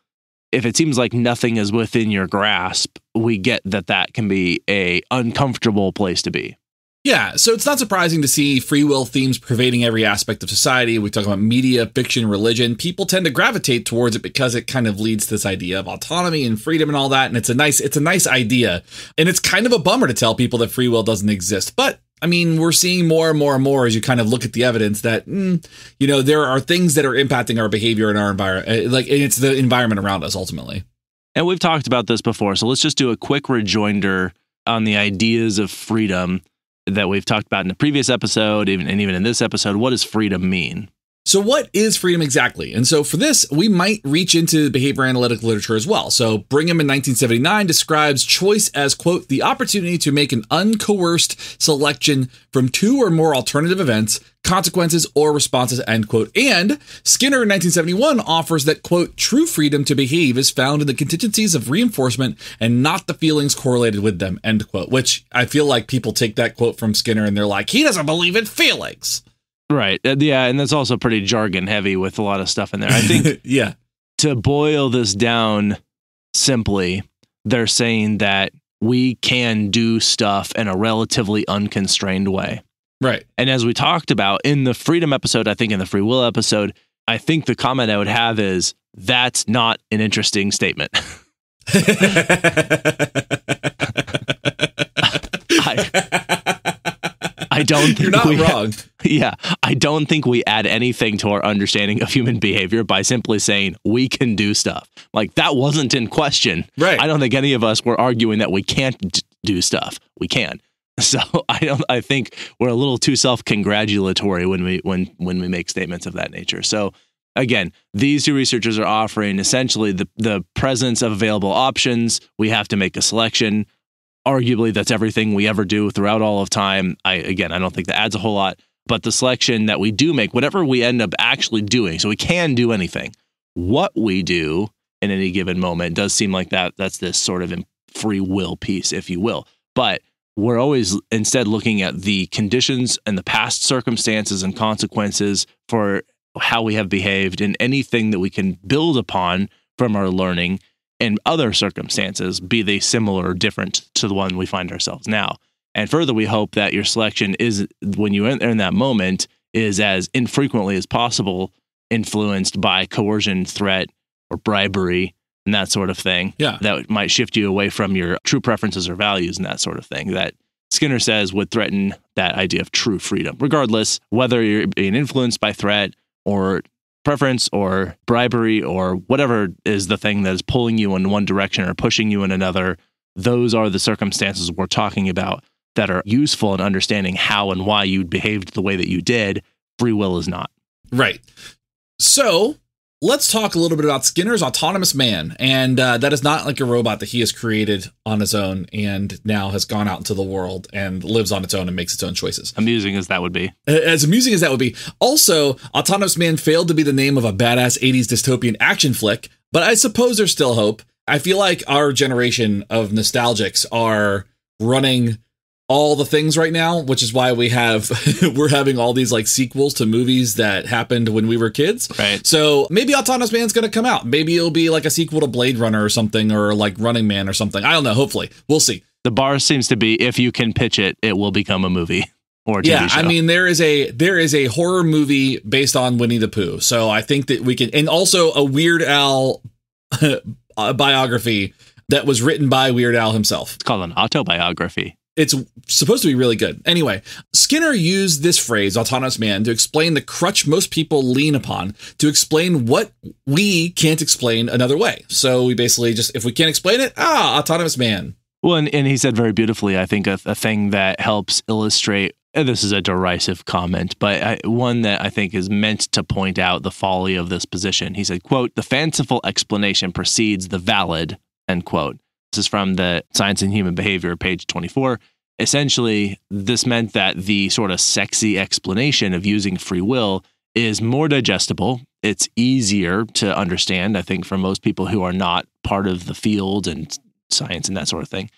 if it seems like nothing is within your grasp, we get that can be a uncomfortable place to be. Yeah, so it's not surprising to see free will themes pervading every aspect of society. We talk about media, fiction, religion. People tend to gravitate towards it because it kind of leads to this idea of autonomy and freedom and all that. And it's a nice idea. And it's kind of a bummer to tell people that free will doesn't exist. But I mean, we're seeing more and more and more as you kind of look at the evidence that, there are things that are impacting our behavior and our environment. And it's the environment around us ultimately. And we've talked about this before. So let's just do a quick rejoinder on the ideas of freedom that we've talked about in the previous episode, even in this episode. What does freedom mean? So what is freedom exactly? And so for this, we might reach into behavior analytic literature as well. So Brigham in 1979 describes choice as, quote, the opportunity to make an uncoerced selection from two or more alternative events, consequences, or responses, end quote. And Skinner in 1971 offers that, quote, true freedom to behave is found in the contingencies of reinforcement and not the feelings correlated with them, end quote. Which I feel like people take that quote from Skinner and they're like, he doesn't believe in feelings. Right. Yeah. And that's also pretty jargon heavy with a lot of stuff in there. I think yeah. To boil this down simply, they're saying that we can do stuff in a relatively unconstrained way. Right. And as we talked about in the freedom episode, I think in the free will episode, I think the comment I would have is that's not an interesting statement. I don't think you're not wrong. Yeah. I don't think we add anything to our understanding of human behavior by simply saying we can do stuff. Like, that wasn't in question. Right. I don't think any of us were arguing that we can't do stuff. We can. So I think we're a little too self-congratulatory when we make statements of that nature. So again, these two researchers are offering essentially the presence of available options. We have to make a selection. Arguably, that's everything we ever do throughout all of time. I don't think that adds a whole lot, but the selection that we do make, whatever we end up actually doing, so we can do anything. What we do in any given moment does seem like that's this sort of free will piece, if you will. But we're always instead looking at the conditions and the past circumstances and consequences for how we have behaved and anything that we can build upon from our learning in other circumstances, be they similar or different to the one we find ourselves now. And further, we hope that your selection is, when you enter in that moment, is as infrequently as possible influenced by coercion, threat, or bribery, and that sort of thing. Yeah. That might shift you away from your true preferences or values and that sort of thing. That Skinner says would threaten that idea of true freedom, regardless whether you're being influenced by threat or preference or bribery or whatever is the thing that is pulling you in one direction or pushing you in another. Those are the circumstances we're talking about that are useful in understanding how and why you behaved the way that you did. Free will is not. Right. So let's talk a little bit about Skinner's autonomous man. And that is not like a robot that he has created on his own and now has gone out into the world and lives on its own and makes its own choices. Amusing as that would be. As amusing as that would be. Also, Autonomous Man failed to be the name of a badass 80s dystopian action flick, but I suppose there's still hope. I feel like our generation of nostalgics are running all the things right now, which is why we're having all these like sequels to movies that happened when we were kids. Right. So maybe Autonomous Man's going to come out. Maybe it'll be like a sequel to Blade Runner or something, or like Running Man or something. I don't know. Hopefully we'll see. The bar seems to be, if you can pitch it, it will become a movie or a TV show. I mean, there is a horror movie based on Winnie the Pooh. So I think that we can, and also a Weird Al biography that was written by Weird Al himself. It's called an autobiography. It's supposed to be really good. Anyway, Skinner used this phrase, autonomous man, to explain the crutch most people lean upon, to explain what we can't explain another way. So we basically just, if we can't explain it, autonomous man. Well, and he said very beautifully, I think, a thing that helps illustrate, and this is a derisive comment, but one that I think is meant to point out the folly of this position. He said, quote, "The fanciful explanation precedes the valid," end quote. This is from the Science and Human Behavior, page 24. Essentially, this meant that the sort of sexy explanation of using free will is more digestible. It's easier to understand, I think, for most people who are not part of the field and science and that sort of thing,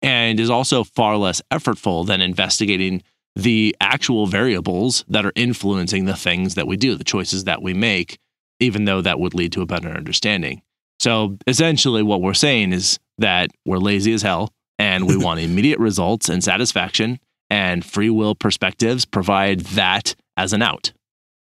and is also far less effortful than investigating the actual variables that are influencing the things that we do, the choices that we make, even though that would lead to a better understanding. So essentially what we're saying is that we're lazy as hell and we want immediate results and satisfaction, and free will perspectives provide that as an out.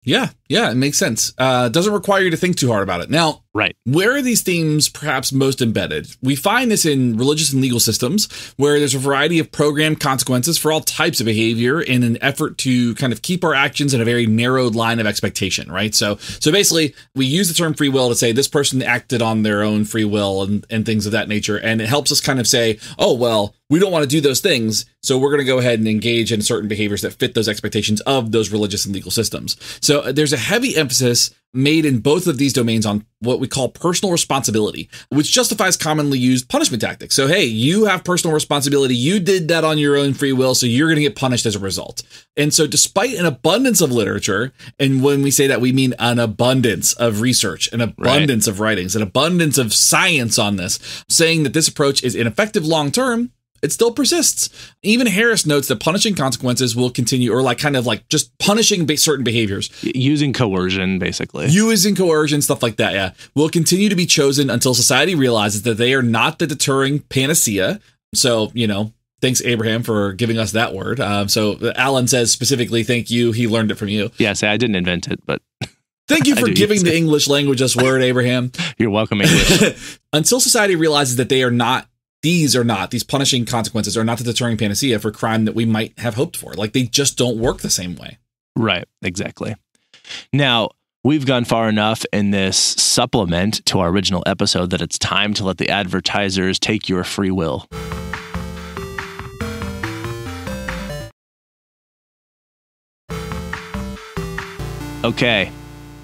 Yeah, it makes sense. Doesn't require you to think too hard about it. Now, right. Where are these themes perhaps most embedded? We find this in religious and legal systems, where there's a variety of programmed consequences for all types of behavior in an effort to kind of keep our actions in a very narrowed line of expectation, right? So basically, we use the term free will to say this person acted on their own free will and things of that nature, and it helps us kind of say, oh, well, we don't want to do those things, so we're going to go ahead and engage in certain behaviors that fit those expectations of those religious and legal systems. So there's a heavy emphasis made in both of these domains on what we call personal responsibility, which justifies commonly used punishment tactics. So, hey, you have personal responsibility. You did that on your own free will, so you're going to get punished as a result. And so despite an abundance of literature, and when we say that, we mean an abundance of research, an abundance of writings, an abundance of science on this, saying that this approach is ineffective long-term, it still persists. Even Harris notes that punishing consequences will continue, or like kind of like just punishing certain behaviors. Using coercion, basically. Using coercion, stuff like that, yeah. Will continue to be chosen until society realizes that they are not the deterring panacea. So, thanks, Abraham, for giving us that word. So Alan says specifically, thank you. He learned it from you. Yeah, I didn't invent it, but... Thank you for giving the English language us word, Abraham. You're welcome, English. Until society realizes that they are not these punishing consequences are not the deterring panacea for crime that we might have hoped for. Like, they just don't work the same way. Right. Exactly. Now, we've gone far enough in this supplement to our original episode that it's time to let the advertisers take your free will. Okay,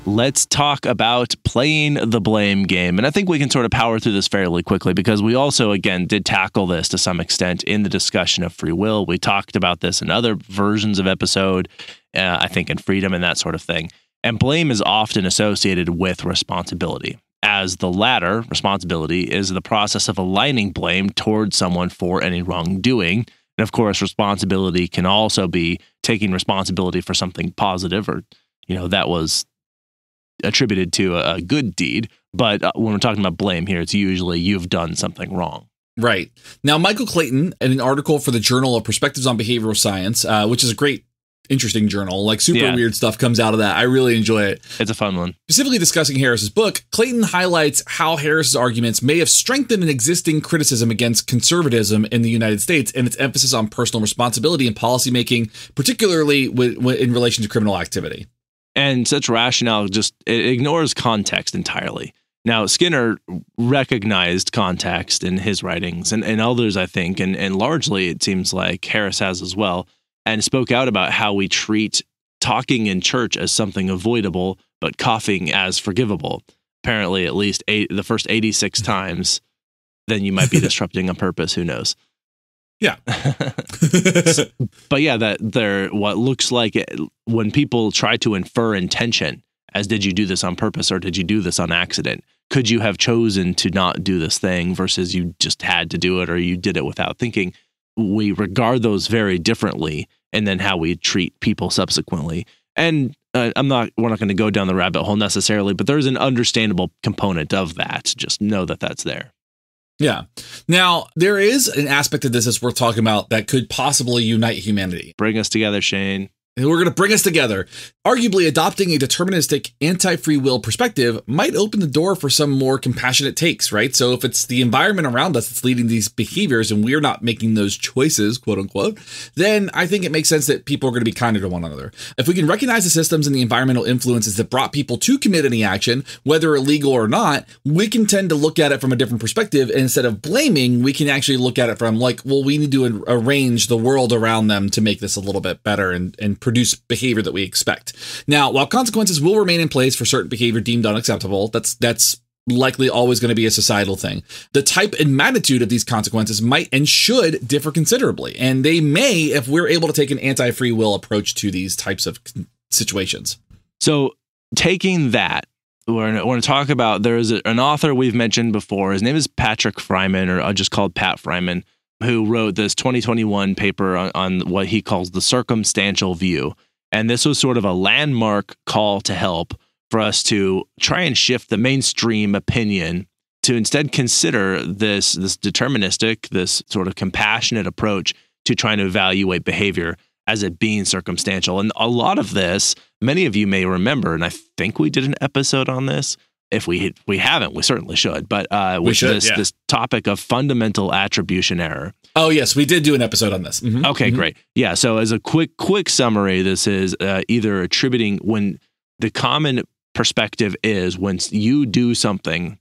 let's talk about playing the blame game. And I think we can sort of power through this fairly quickly because we also, again, did tackle this to some extent in the discussion of free will. We talked about this in other versions of episode, I think in Freedom and that sort of thing. And blame is often associated with responsibility, as the latter, responsibility, is the process of aligning blame towards someone for any wrongdoing. And of course, responsibility can also be taking responsibility for something positive or that was attributed to a good deed. But when we're talking about blame here, it's usually you've done something wrong. Right. Now, Michael Clayton, in an article for the Journal of Perspectives on Behavioral Science, which is a great, interesting journal, like super weird stuff comes out of that. I really enjoy it. It's a fun one. Specifically discussing Harris's book, Clayton highlights how Harris's arguments may have strengthened an existing criticism against conservatism in the United States and its emphasis on personal responsibility in policymaking, particularly in relation to criminal activity. And such rationale it ignores context entirely. Now, Skinner recognized context in his writings and others, I think, and largely it seems like Harris has as well, and spoke out about how we treat talking in church as something avoidable, but coughing as forgivable. Apparently, at least the first 86 times, then you might be disrupting on purpose. Who knows? Yeah. But yeah, what looks like when people try to infer intention as did you do this on purpose or did you do this on accident? Could you have chosen to not do this thing versus you just had to do it or you did it without thinking? We regard those very differently and then how we treat people subsequently. And we're not going to go down the rabbit hole necessarily, but there's an understandable component of that. Just know that that's there. Yeah. Now, there is an aspect of this that's worth talking about that could possibly unite humanity. Bring us together, Shane. And we're going to bring us together. Arguably, adopting a deterministic anti-free will perspective might open the door for some more compassionate takes, right? So if it's the environment around us that's leading these behaviors and we're not making those choices, quote unquote, then I think it makes sense that people are going to be kinder to one another. If we can recognize the systems and the environmental influences that brought people to commit any action, whether illegal or not, we can tend to look at it from a different perspective. And instead of blaming, we can actually look at it from like, well, we need to arrange the world around them to make this a little bit better and produce behavior that we expect. Now, while consequences will remain in place for certain behavior deemed unacceptable, that's likely always going to be a societal thing. The type and magnitude of these consequences might and should differ considerably, and they may if we're able to take an anti-free will approach to these types of situations. So taking that, we're going to talk about, there is an author we've mentioned before. His name is Patrick Fryman, or just called Pat Fryman, who wrote this 2021 paper on what he calls the circumstantial view. And this was sort of a landmark call to help for us to try and shift the mainstream opinion to instead consider this deterministic, this sort of compassionate approach to trying to evaluate behavior as it being circumstantial. And a lot of this, many of you may remember, and I think we did an episode on this. If we haven't, we certainly should. But this topic of fundamental attribution error. Oh, yes, we did do an episode on this. Mm-hmm. Okay, great. Yeah, so as a quick summary, this is either attributing when the common perspective is when you do something,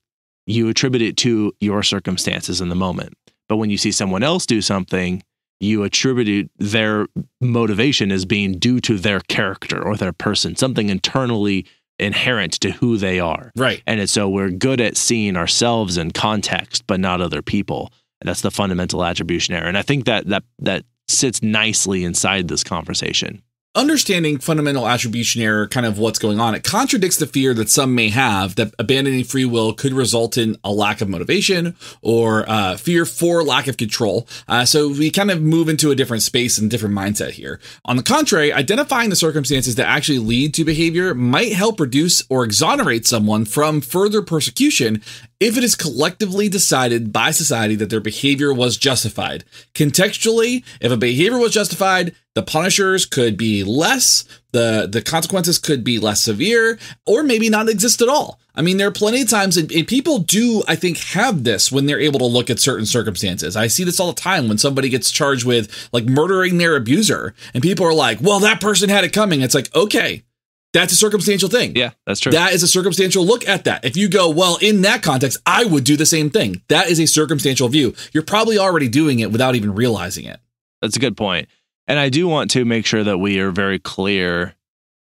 you attribute it to your circumstances in the moment. But when you see someone else do something, you attribute their motivation as being due to their character or their person, something internally inherent to who they are. Right. And so we're good at seeing ourselves in context, but not other people. And that's the fundamental attribution error. And I think that sits nicely inside this conversation. Understanding fundamental attribution error, kind of what's going on, it contradicts the fear that some may have that abandoning free will could result in a lack of motivation or fear for lack of control. So we kind of move into a different space and different mindset here. On the contrary, identifying the circumstances that actually lead to behavior might help reduce or exonerate someone from further persecution if it is collectively decided by society that their behavior was justified. Contextually, if a behavior was justified, the punishers could be less, the consequences could be less severe, or maybe not exist at all. I mean, there are plenty of times, and people do, I think, have this when they're able to look at certain circumstances. I see this all the time when somebody gets charged with like murdering their abuser, and people are like, well, that person had it coming. It's like, okay, that's a circumstantial thing. Yeah, that's true. That is a circumstantial look at that. If you go, well, in that context, I would do the same thing. That is a circumstantial view. You're probably already doing it without even realizing it. That's a good point. And I do want to make sure that we are very clear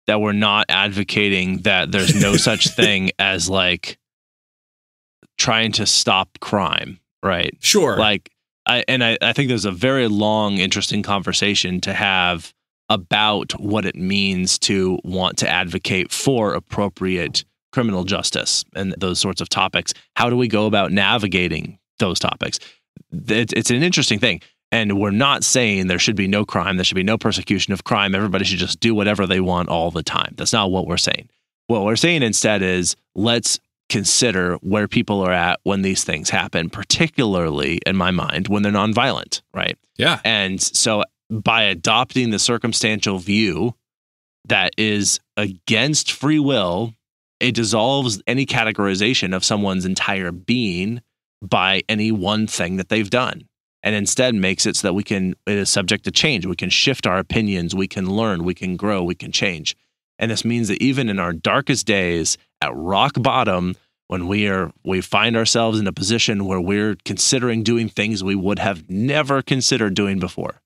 that we're not advocating that there's no such thing as like trying to stop crime, right? Sure. Like, I think there's a very long, interesting conversation to have about what it means to want to advocate for appropriate criminal justice and those sorts of topics. How do we go about navigating those topics? It's an interesting thing. And we're not saying there should be no crime. There should be no persecution of crime. Everybody should just do whatever they want all the time. That's not what we're saying. What we're saying instead is let's consider where people are at when these things happen, particularly in my mind, when they're nonviolent, right? Yeah. And so by adopting the circumstantial view that is against free will, it dissolves any categorization of someone's entire being by any one thing that they've done. And instead makes it so that it is subject to change. We can shift our opinions, we can learn, we can grow, we can change. And this means that even in our darkest days, at rock bottom, when we find ourselves in a position where we're considering doing things we would have never considered doing before,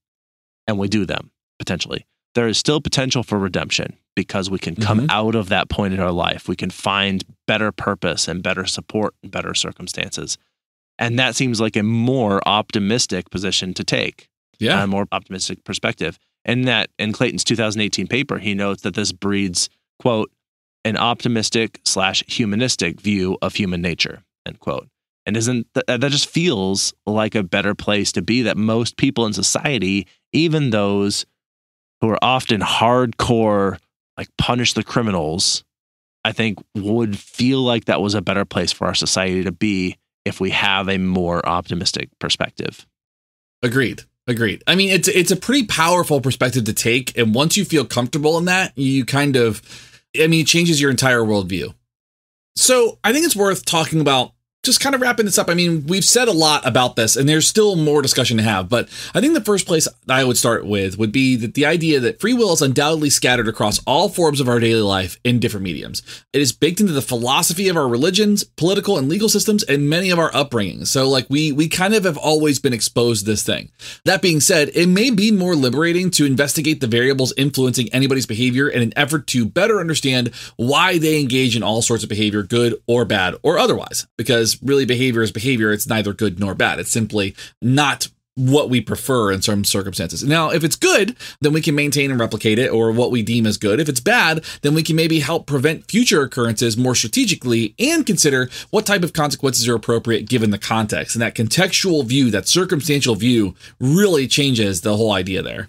and we do them, potentially, there is still potential for redemption because we can come out of that point in our life. We can find better purpose and better support and better circumstances. And that seems like a more optimistic position to take. Yeah. A more optimistic perspective. And that in Clayton's 2018 paper, he notes that this breeds, quote, an optimistic/humanistic view of human nature, end quote. And that just feels like a better place to be, that most people in society, even those who are often hardcore, like punish the criminals, I think would feel like that was a better place for our society to be if we have a more optimistic perspective. Agreed. I mean, it's a pretty powerful perspective to take. And once you feel comfortable in that, you kind of, it changes your entire worldview. So I think it's worth talking about, just kind of wrapping this up. I mean, we've said a lot about this and there's still more discussion to have, but I think the first place I would start with would be that the idea that free will is undoubtedly scattered across all forms of our daily life in different mediums. It is baked into the philosophy of our religions, political and legal systems, and many of our upbringings. So like we kind of have always been exposed to this thing. That being said, it may be more liberating to investigate the variables influencing anybody's behavior in an effort to better understand why they engage in all sorts of behavior, good or bad or otherwise, because really behavior is behavior. It's neither good nor bad. It's simply not what we prefer in some circumstances. Now, if it's good, then we can maintain and replicate it, or what we deem as good. If it's bad, then we can maybe help prevent future occurrences more strategically and consider what type of consequences are appropriate given the context. And that contextual view, that circumstantial view, really changes the whole idea there.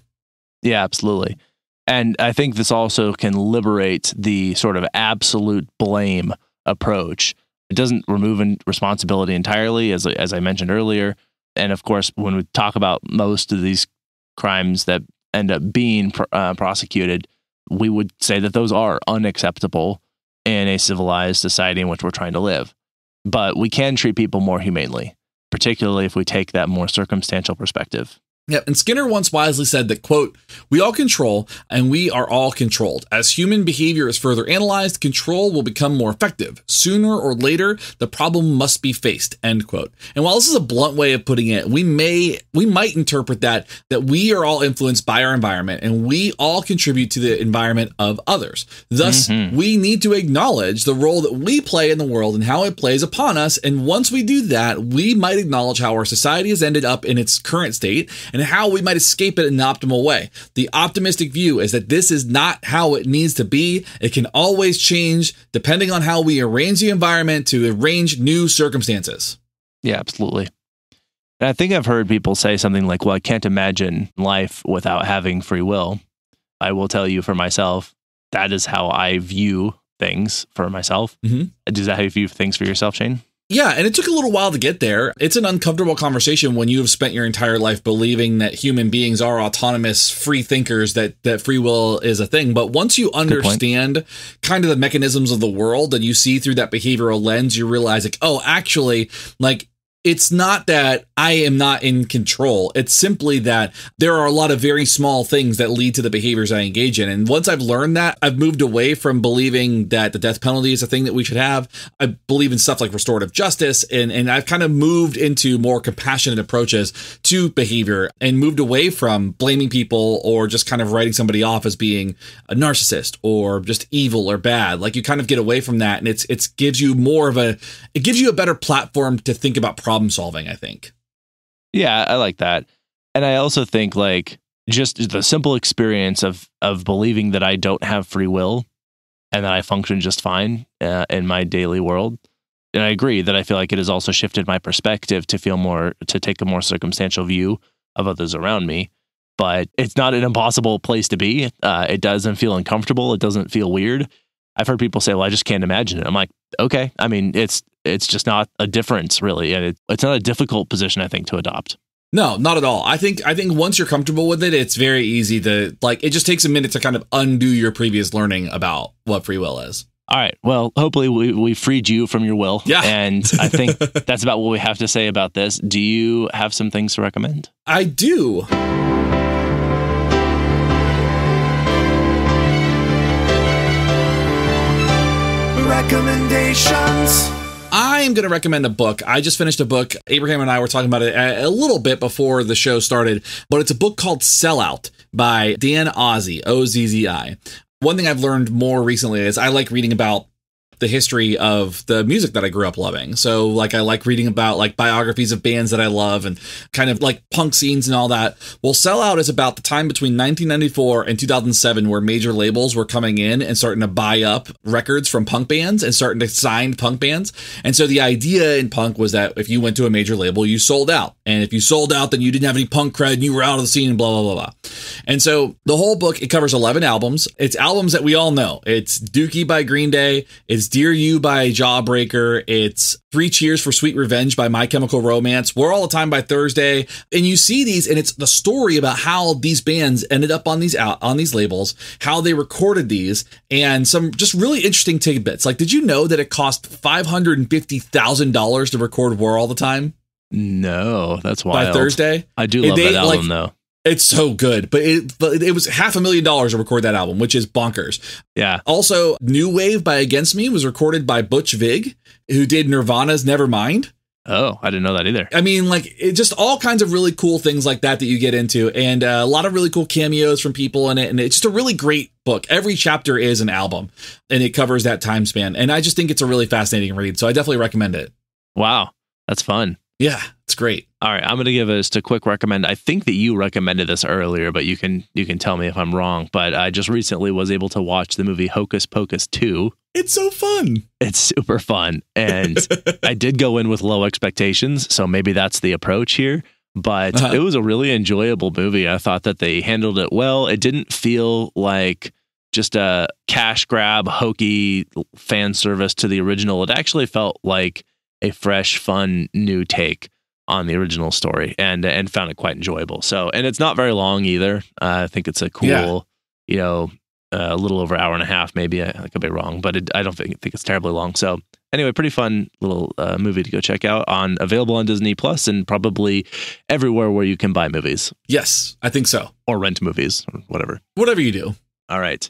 Yeah, absolutely. And I think this also can liberate the sort of absolute blame approach. It doesn't remove responsibility entirely, as I mentioned earlier. And of course, when we talk about most of these crimes that end up being prosecuted, we would say that those are unacceptable in a civilized society in which we're trying to live. But we can treat people more humanely, particularly if we take that more circumstantial perspective. Yeah, and Skinner once wisely said that, quote, "We all control and we are all controlled. As human behavior is further analyzed, control will become more effective. Sooner or later, the problem must be faced," end quote. And while this is a blunt way of putting it, we might interpret that we are all influenced by our environment and we all contribute to the environment of others. Thus, we need to acknowledge the role that we play in the world and how it plays upon us. And once we do that, we might acknowledge how our society has ended up in its current state and how we might escape it in an optimal way. The optimistic view is that this is not how it needs to be. It can always change depending on how we arrange the environment to arrange new circumstances. Yeah, absolutely. And I think I've heard people say something like, well, I can't imagine life without having free will. I will tell you for myself, that is how I view things for myself. Is that how you view things for yourself, Shane? Yeah, and it took a little while to get there. It's an uncomfortable conversation when you have spent your entire life believing that human beings are autonomous, free thinkers, that free will is a thing. But once you understand kind of the mechanisms of the world and you see through that behavioral lens, you realize like, oh, actually, like, it's not that I am not in control. It's simply that there are a lot of very small things that lead to the behaviors I engage in. And once I've learned that, I've moved away from believing that the death penalty is a thing that we should have. I believe in stuff like restorative justice. And I've kind of moved into more compassionate approaches to behavior and moved away from blaming people or just kind of writing somebody off as being a narcissist or just evil or bad. Like you kind of get away from that. And it gives you it gives you a better platform to think about problem solving, I think. Yeah, I like that. And I also think like just the simple experience of believing that I don't have free will and that I function just fine in my daily world. And I agree that I feel like it has also shifted my perspective to take a more circumstantial view of others around me. But it's not an impossible place to be. It doesn't feel uncomfortable. It doesn't feel weird. I've heard people say, well, I just can't imagine it. I'm like, okay. I mean, it's just not a difference really. And it's not a difficult position, I think, to adopt. No, not at all. I think once you're comfortable with it, it's very easy to it just takes a minute to kind of undo your previous learning about what free will is. All right. Well, hopefully we freed you from your will. Yeah. And I think that's about what we have to say about this. Do you have some things to recommend? I do. Recommendations. I'm going to recommend a book. I just finished a book. Abraham and I were talking about it a little bit before the show started, but it's a book called Sellout by Dan Ozzi, Ozzi. One thing I've learned more recently is I like reading about the history of the music that I grew up loving. So like I like reading about like biographies of bands that I love and kind of like punk scenes and all that. Well, Sellout is about the time between 1994 and 2007 where major labels were coming in and starting to buy up records from punk bands and starting to sign punk bands. And so the idea in punk was that if you went to a major label, you sold out. And if you sold out, then you didn't have any punk cred and you were out of the scene and blah, blah, blah, blah. And so the whole book, it covers 11 albums. It's albums that we all know. It's Dookie by Green Day. It's Dear You by Jawbreaker. It's 3 Cheers for Sweet Revenge by My Chemical Romance. We're All the Time by Thursday. And you see these, and it's the story about how these bands ended up on these labels, how they recorded these, and some just really interesting tidbits. Like, did you know that it cost $550,000 to record We're All the Time? No, that's wild. By Thursday? I do love that album, though. It's so good, but it was $500,000 to record that album, which is bonkers. Yeah. Also, New Wave by Against Me was recorded by Butch Vig, who did Nirvana's Nevermind. Oh, I didn't know that either. I mean, like, it just all kinds of really cool things like that you get into, and a lot of really cool cameos from people in it, and it's just a really great book. Every chapter is an album, and it covers that time span, and I just think it's a really fascinating read, so I definitely recommend it. Wow, that's fun. Yeah, it's great. All right, I'm going to give us a quick recommend. I think that you recommended this earlier, but you can tell me if I'm wrong. But I just recently was able to watch the movie Hocus Pocus 2. It's so fun. It's super fun. And I did go in with low expectations, so maybe that's the approach here. But it was a really enjoyable movie. I thought that they handled it well. It didn't feel like just a cash grab, hokey fan service to the original. It actually felt like a fresh, fun, new take on the original story, and found it quite enjoyable. So, and it's not very long either. I think it's a cool, a little over an hour and a half, maybe. I could be wrong, but I don't think it's terribly long. So anyway, pretty fun little movie to go check out, available on Disney Plus and probably everywhere where you can buy movies. Yes, I think so. Or rent movies or whatever. Whatever you do. All right.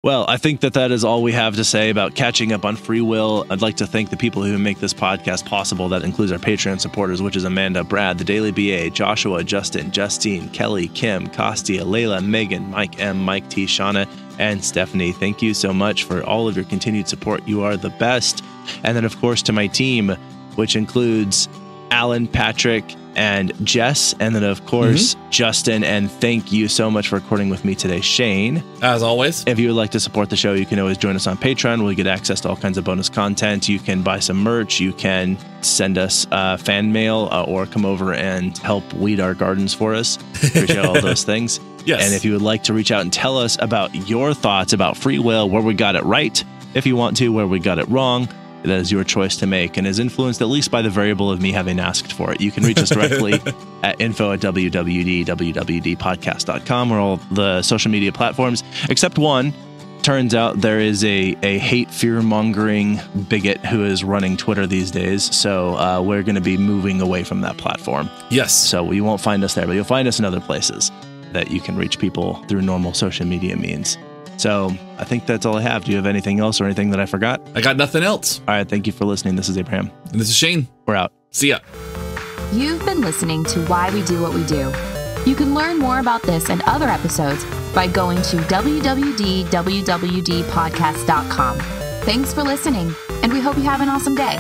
Well, I think that is all we have to say about catching up on free will. I'd like to thank the people who make this podcast possible. That includes our Patreon supporters, which is Amanda, Brad, The Daily BA, Joshua, Justin, Justine, Kelly, Kim, Kostia, Layla, Megan, Mike M, Mike T, Shauna, and Stephanie. Thank you so much for all of your continued support. You are the best. And then, of course, to my team, which includes Alan, Patrick, and Jess, and then of course Justin, and thank you so much for recording with me today, Shane. As always, if you would like to support the show, you can always join us on Patreon. We'll get access to all kinds of bonus content. You can buy some merch, you can send us fan mail, or come over and help weed our gardens for us. Appreciate all those things. Yes. And if you would like to reach out and tell us about your thoughts about free will, where we got it right, if you want to, where we got it wrong, that is your choice to make and is influenced at least by the variable of me having asked for it. You can reach us directly at info@wwd.podcast.com or all the social media platforms, except one. Turns out there is a hate fear-mongering bigot who is running Twitter these days. So we're going to be moving away from that platform. Yes. So you won't find us there, but you'll find us in other places that you can reach people through normal social media means. So I think that's all I have. Do you have anything else or anything that I forgot? I got nothing else. All right. Thank you for listening. This is Abraham. And this is Shane. We're out. See ya. You've been listening to Why We Do What We Do. You can learn more about this and other episodes by going to www.wwdpodcast.com. Thanks for listening, and we hope you have an awesome day.